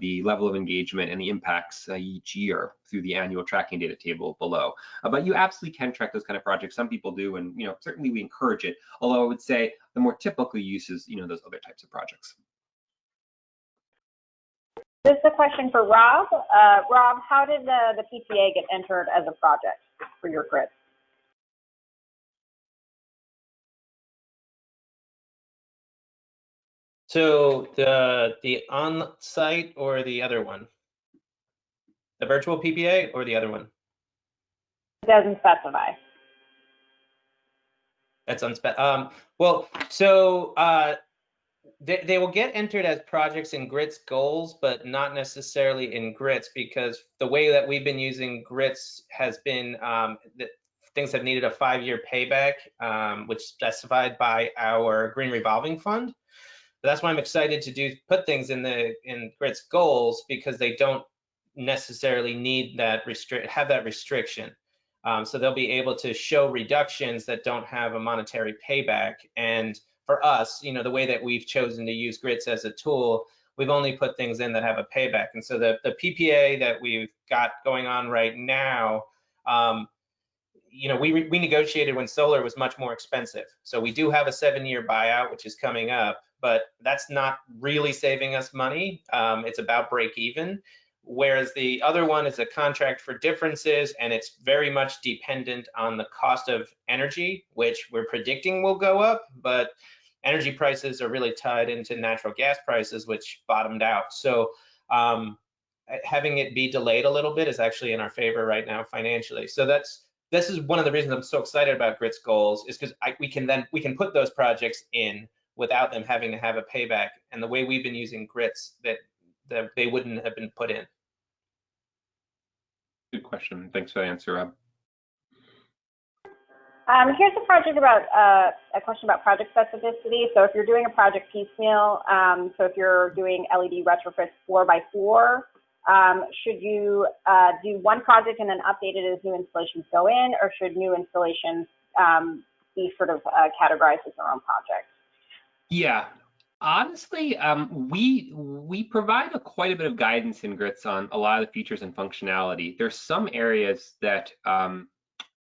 the level of engagement and the impacts each year through the annual tracking data table below. But you absolutely can track those kind of projects. Some people do, and certainly we encourage it. Although I would say the more typical use is those other types of projects. This is a question for Rob. Rob, how did the PPA get entered as a project for your GRITS? So the on-site or the other one? The virtual PPA or the other one? It doesn't specify. That's unspecified. Well, so they will get entered as projects in GRITS goals, but not necessarily in GRITS, because the way that we've been using GRITS has been that things have needed a 5-year payback, which is specified by our Green Revolving Fund. But that's why I'm excited to put things in GRITS goals, because they don't necessarily need that have that restriction. So they'll be able to show reductions that don't have a monetary payback. And for us, you know, the way that we've chosen to use GRITS as a tool, we've only put things in that have a payback. And so the PPA that we've got going on right now, you know, we negotiated when solar was much more expensive. So we do have a 7-year buyout, which is coming up, but that's not really saving us money. It's about break even. Whereas the other one is a contract for differences, and it's very much dependent on the cost of energy, which we're predicting will go up, but energy prices are really tied into natural gas prices, which bottomed out. So having it be delayed a little bit is actually in our favor right now financially. So this is one of the reasons I'm so excited about GRITS goals, is because we can put those projects in without them having to have a payback. And the way we've been using GRITS, that they wouldn't have been put in. Good question. Thanks for the answer, Rob. Here's a question about project specificity. So if you're doing a project piecemeal, so if you're doing LED retrofits floor by floor, should you do one project and then update it as new installations go in, or should new installations be sort of categorized as their own project? Yeah, honestly, we provide quite a bit of guidance in GRITS on a lot of the features and functionality. There's some areas that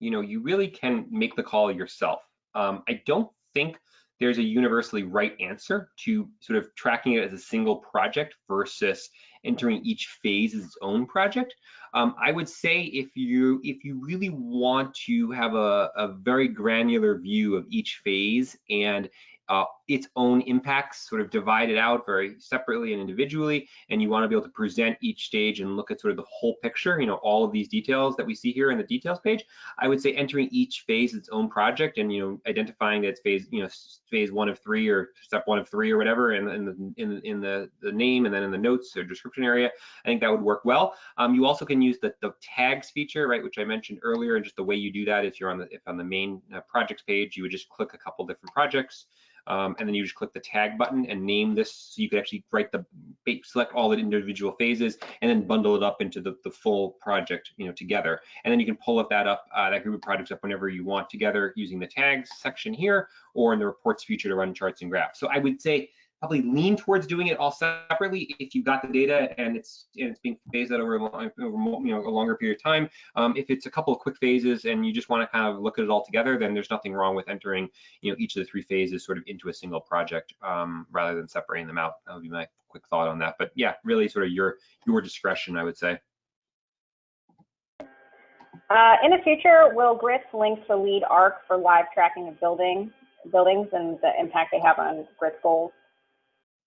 you know, you really can make the call yourself. I don't think there's a universally right answer to sort of tracking it as a single project versus entering each phase as its own project. I would say if you really want to have a very granular view of each phase and its own impacts sort of divided out very separately and individually, and you want to be able to present each stage and look at sort of the whole picture, you know, all of these details that we see here in the details page, I would say entering each phase its own project, and, you know, identifying that it's phase, you know, phase 1 of 3 or step 1 of 3 or whatever in the name, and then in the notes or description area. I think that would work well. You also can use the tags feature, right, which I mentioned earlier, and just the way you do that, if you're on the main projects page, you would just click a couple different projects. And then you just click the tag button and name this, so you could actually select all the individual phases and then bundle it up into the full project, you know, together. And then you can pull that group of projects up whenever you want together using the tags section here, or in the reports feature to run charts and graphs. So I would say probably lean towards doing it all separately if you've got the data and it's being phased out over a longer period of time. If it's a couple of quick phases and you just want to kind of look at it all together, then there's nothing wrong with entering, you know, each of the 3 phases sort of into a single project rather than separating them out. That would be my quick thought on that. But yeah, really sort of your discretion, I would say. In the future, will GRITS link to lead ARC for live tracking of buildings and the impact they have on GRITS goals?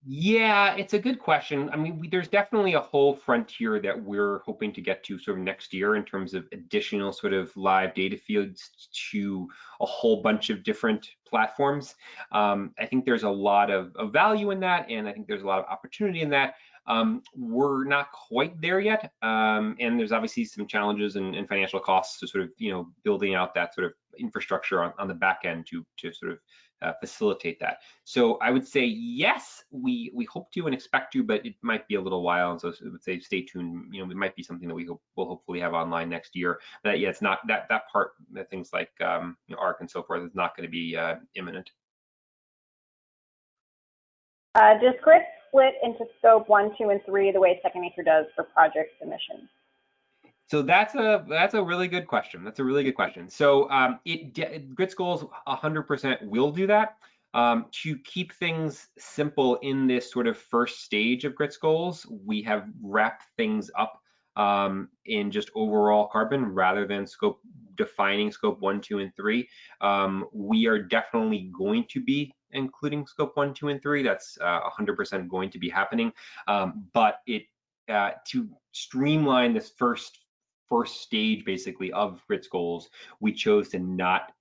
Yeah, it's a good question. I mean, there's definitely a whole frontier that we're hoping to get to sort of next year in terms of additional sort of live data feeds to a whole bunch of different platforms. I think there's a lot of value in that, and I think there's a lot of opportunity in that. We're not quite there yet, and there's obviously some challenges and financial costs to sort of, you know, building out that sort of infrastructure on the back end to sort of facilitate that. So I would say yes, we hope to and expect to, but it might be a little while. And so I would say stay tuned. You know, it might be something that will hopefully have online next year. But yeah, it's not that part. Things like you know, ARC and so forth is not going to be imminent. Does GRITS split into scope 1, 2, and 3 the way Second Nature does for project emissions? So that's a really good question. That's a really good question. So GRITS goals 100% will do that. To keep things simple in this sort of first stage of GRITS goals, we have wrapped things up in just overall carbon rather than defining scope 1, 2, and 3. We are definitely going to be including scope 1, 2, and 3. That's 100% going to be happening. But to streamline this first stage basically of GRITS goals, we chose to not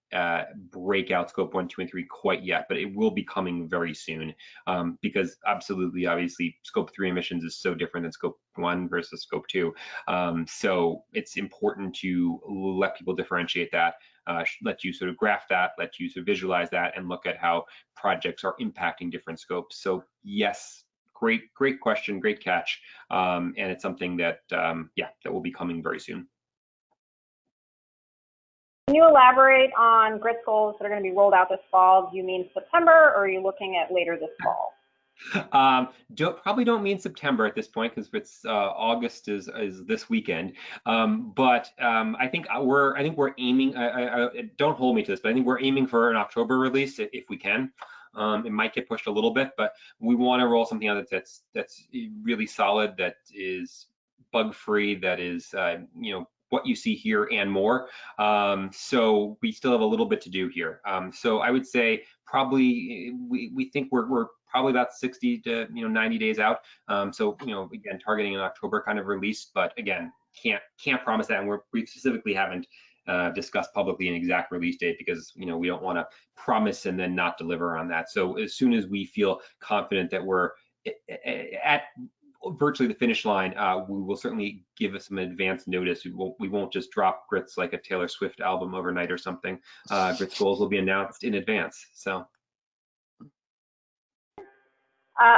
break out scope 1, 2, and 3 quite yet, but it will be coming very soon because absolutely, obviously, scope 3 emissions is so different than scope 1 versus scope 2. So it's important to let people differentiate that. let you sort of graph that, let you sort of visualize that, and look at how projects are impacting different scopes. So yes, great question, great catch, and it's something that yeah, that will be coming very soon. Can you elaborate on GRITS goals that are going to be rolled out this fall? Do you mean September, or are you looking at later this fall? Probably don't mean September at this point, because it's August is this weekend. But I think we're aiming. Don't hold me to this, but I think we're aiming for an October release if we can. It might get pushed a little bit, but we want to roll something out that's really solid, that is bug-free, that is you know, what you see here and more. So we still have a little bit to do here. So I would say probably we think we're probably about 60 to 90 days out. So again, targeting an October kind of release, but again, can't promise that, and we specifically haven't discussed publicly an exact release date, because we don't want to promise and then not deliver on that. So as soon as we feel confident that we're at virtually the finish line, we will certainly give us some advance notice. We won't just drop GRITS like a Taylor Swift album overnight or something. GRITS goals will be announced in advance. So.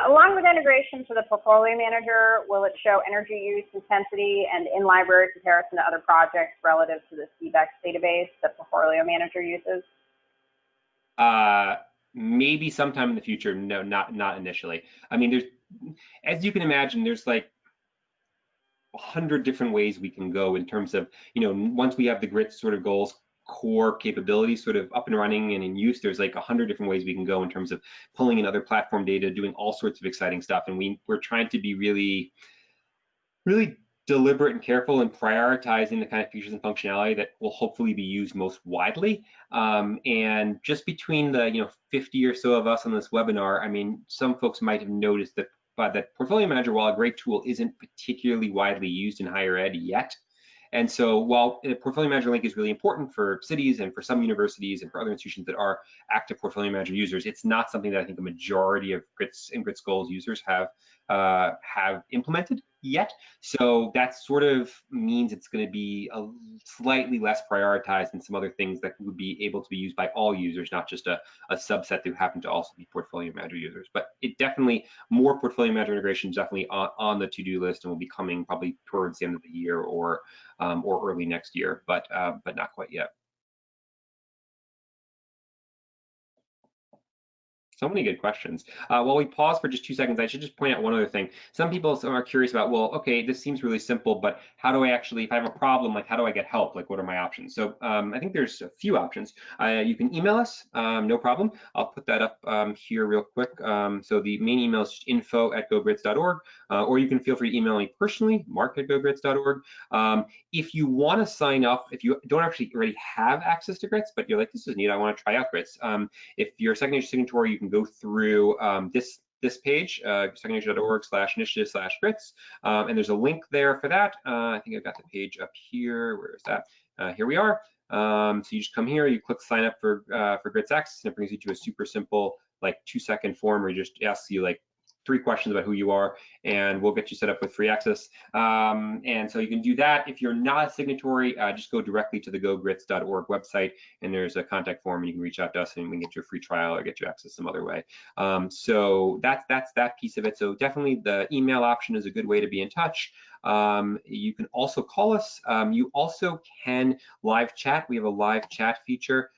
Along with integration to the portfolio manager, will it show energy use intensity and in-library comparison to other projects relative to the CBEX database that portfolio manager uses? Maybe sometime in the future. No, not initially. I mean, as you can imagine, there's like 100 different ways we can go in terms of, once we have the GRITS sort of goals, core capabilities sort of up and running and in use, there's like 100 different ways we can go in terms of pulling in other platform data, doing all sorts of exciting stuff. And we're trying to be really deliberate and careful in prioritizing the kind of features and functionality that will hopefully be used most widely. And just between the 50 or so of us on this webinar, I mean, some folks might have noticed that that Portfolio Manager, while a great tool, isn't particularly widely used in higher ed yet. And so while the Portfolio Manager link is really important for cities and for some universities and for other institutions that are active Portfolio Manager users, it's not something that I think a majority of GRITS and GRITS goals users have implemented yet. So that sort of means it's going to be a slightly less prioritized than some other things that would be able to be used by all users, not just a subset who happen to also be Portfolio Manager users. But it definitely, more Portfolio Manager integration is definitely on the to-do list, and will be coming probably towards the end of the year or early next year, but not quite yet. So many good questions. While we pause for just 2 seconds, I should just point out one other thing. Some people are curious about, well, okay, this seems really simple, but how do I actually, if I have a problem, like how do I get help? Like, what are my options? So I think there's a few options. You can email us, no problem. I'll put that up here real quick. So the main email is just info@gogrits.org, or you can feel free to email me personally, mark@gogrits.org. If you want to sign up, if you don't actually already have access to GRITS, but you're like, this is neat, I want to try out GRITS. If you're a second-year signatory, you can go through this page, secondnature.org/initiative/GRITS, and there's a link there for that. I think I've got the page up here. Where is that? Here we are. So you just come here, you click sign up for GRITS Access, and it brings you to a super simple, like 2-second form where it just asks you like 3 questions about who you are, and we'll get you set up with free access. And so you can do that. If you're not a signatory, just go directly to the gogrits.org website, and there's a contact form, and you can reach out to us, and we can get you a free trial or get you access some other way. So that's that piece of it. So definitely the email option is a good way to be in touch. You can also call us. You also can live chat. We have a live chat feature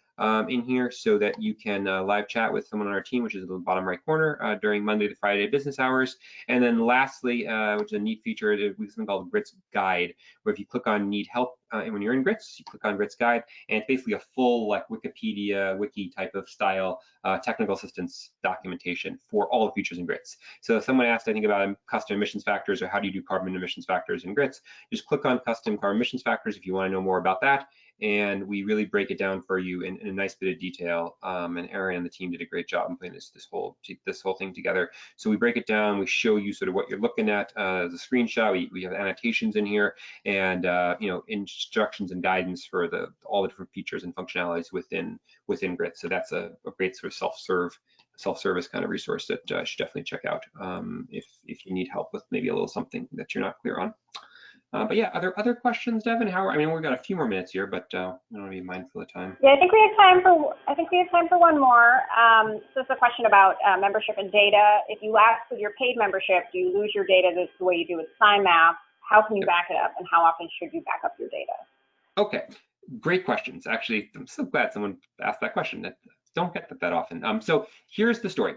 in here, so that you can live chat with someone on our team, which is in the bottom right corner, during Monday to Friday business hours. And then lastly, which is a neat feature, we have something called GRITS Guide, where if you click on Need Help, and when you're in GRITS, you click on GRITS Guide, and it's basically a full like Wikipedia, wiki type of style technical assistance documentation for all the features in GRITS. So if someone asked, I think, about custom emissions factors, or how do you do carbon emissions factors in GRITS, just click on custom carbon emissions factors if you want to know more about that. And we really break it down for you in a nice bit of detail. And Aaron and the team did a great job in putting this whole thing together. So we break it down, we show you sort of what you're looking at as a screenshot. We have annotations in here, and instructions and guidance for all the different features and functionalities within GRITS. So that's a great sort of self-service kind of resource that you should definitely check out if you need help with maybe a little something that you're not clear on. But yeah, other questions, Devin? I mean, we've got a few more minutes here, but I want to be mindful of time. Yeah, I think we have time for one more. So it's a question about membership and data. If you lapse with your paid membership, do you lose your data the way you do with SIMAP? How can you back it up, and how often should you back up your data? Okay, great questions. Actually, I'm so glad someone asked that question. Don't get that often. So here's the story.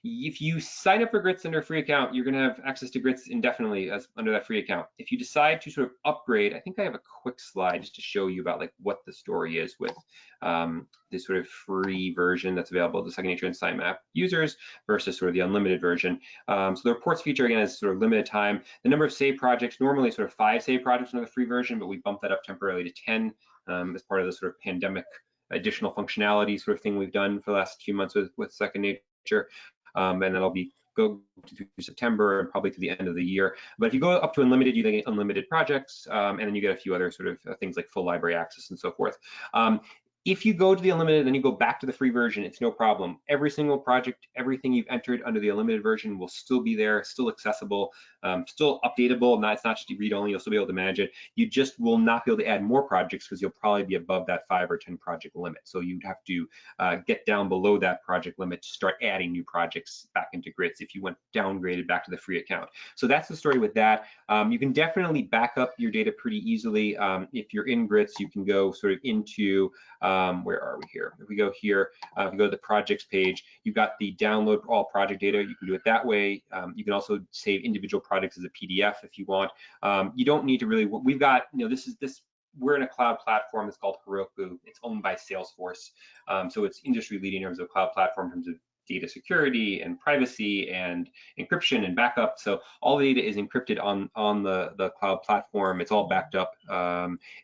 If you sign up for GRITS under a free account, you're going to have access to GRITS indefinitely as under that free account. If you decide to sort of upgrade, I think I have a quick slide just to show you about like what the story is with this sort of free version that's available to Second Nature and SIMAP users versus sort of the unlimited version. So the reports feature again is sort of limited time. The number of saved projects, normally sort of 5 saved projects under the free version, but we bumped that up temporarily to 10 as part of the sort of pandemic additional functionality sort of thing we've done for the last few months with Second Nature, and that'll be go through September and probably to the end of the year. But if you go up to unlimited, you get unlimited projects, and then you get a few other sort of things like full library access and so forth. If you go to the unlimited and then you go back to the free version, it's no problem. Every single project, everything you've entered under the unlimited version will still be there, still accessible, still updatable. It's not just read only, you'll still be able to manage it. You just will not be able to add more projects because you'll probably be above that 5 or 10 project limit. So you'd have to get down below that project limit to start adding new projects back into GRITS if you went downgraded back to the free account. So that's the story with that. You can definitely back up your data pretty easily. If you're in GRITS, you can go sort of into where are we here? If we go here, if you go to the projects page, you've got the download all project data. You can do it that way. You can also save individual projects as a PDF if you want. You don't need to really, we've got, we're in a cloud platform that's called Heroku. It's owned by Salesforce. So it's industry leading in terms of cloud platform, in terms of data security and privacy and encryption and backup. So all the data is encrypted on the cloud platform. It's all backed up,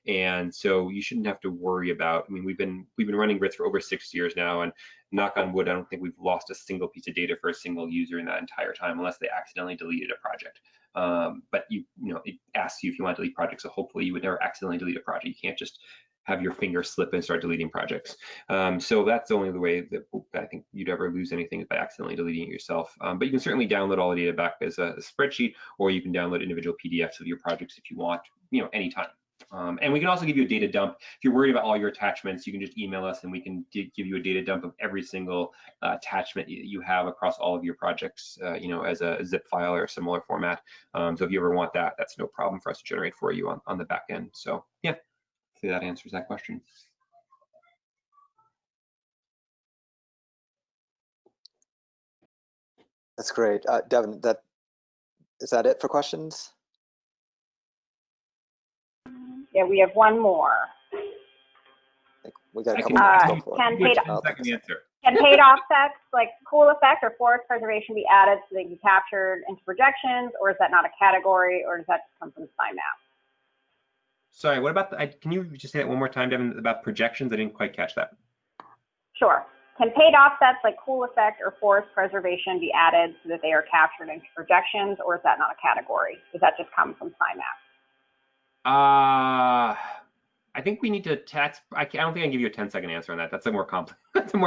and so you shouldn't have to worry about. I mean, we've been running GRITS for over 6 years now, and knock on wood, I don't think we've lost a single piece of data for a single user in that entire time, unless they accidentally deleted a project. But it asks you if you want to delete projects, so hopefully you would never accidentally delete a project. You can't just have your finger slip and start deleting projects. So that's the only way that I think you'd ever lose anything is by accidentally deleting it yourself. But you can certainly download all the data back as a spreadsheet, or you can download individual PDFs of your projects if you want, anytime. And we can also give you a data dump. If you're worried about all your attachments, you can just email us and we can give you a data dump of every single attachment you have across all of your projects, as a zip file or a similar format. So if you ever want that, that's no problem for us to generate for you on the back end. So yeah. Hopefully that answers that question. That's great. Devin, is that it for questions? Yeah, we have one more. We got a couple can paid offsets like cool effect or forest preservation be added so they can be captured into projections, or is that not a category, or does that just come from SIMAP? Sorry, what about can you just say that one more time, Devin, about projections? I didn't quite catch that. Sure. Can paid offsets like cool effect or forest preservation be added so that they are captured into projections, or is that not a category? Does that just come from SIMAP? I think we need to I don't think I can give you a 10-second answer on that. That's a more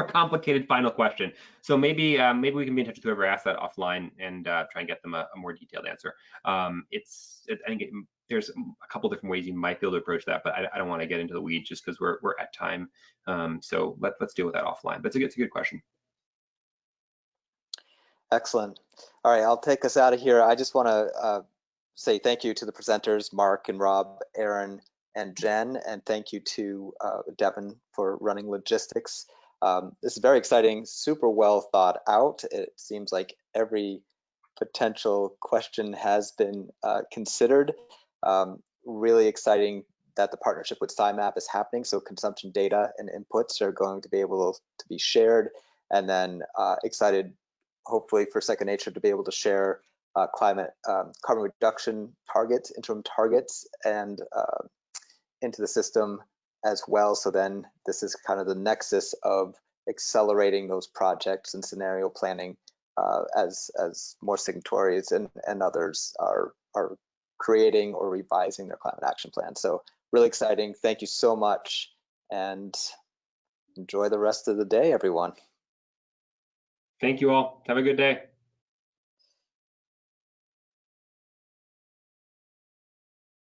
complicated final question. So maybe we can be in touch with whoever asked that offline and try and get them a more detailed answer. I think there's a couple different ways you might be able to approach that, but I don't want to get into the weeds just because we're at time. So let's deal with that offline. But it's a good question. Excellent. All right, I'll take us out of here. I just want to say thank you to the presenters, Mark and Rob, Aaron, and Jen, and thank you to Devin for running logistics. This is very exciting, super well thought out. It seems like every potential question has been considered. Really exciting that the partnership with SIMAP is happening, so consumption data and inputs are going to be able to be shared, and then excited hopefully for Second Nature to be able to share carbon reduction targets, interim targets, and into the system as well. So then this is kind of the nexus of accelerating those projects and scenario planning as more signatories and others are creating or revising their climate action plan. So really exciting. Thank you so much, and enjoy the rest of the day, everyone. Thank you all. Have a good day.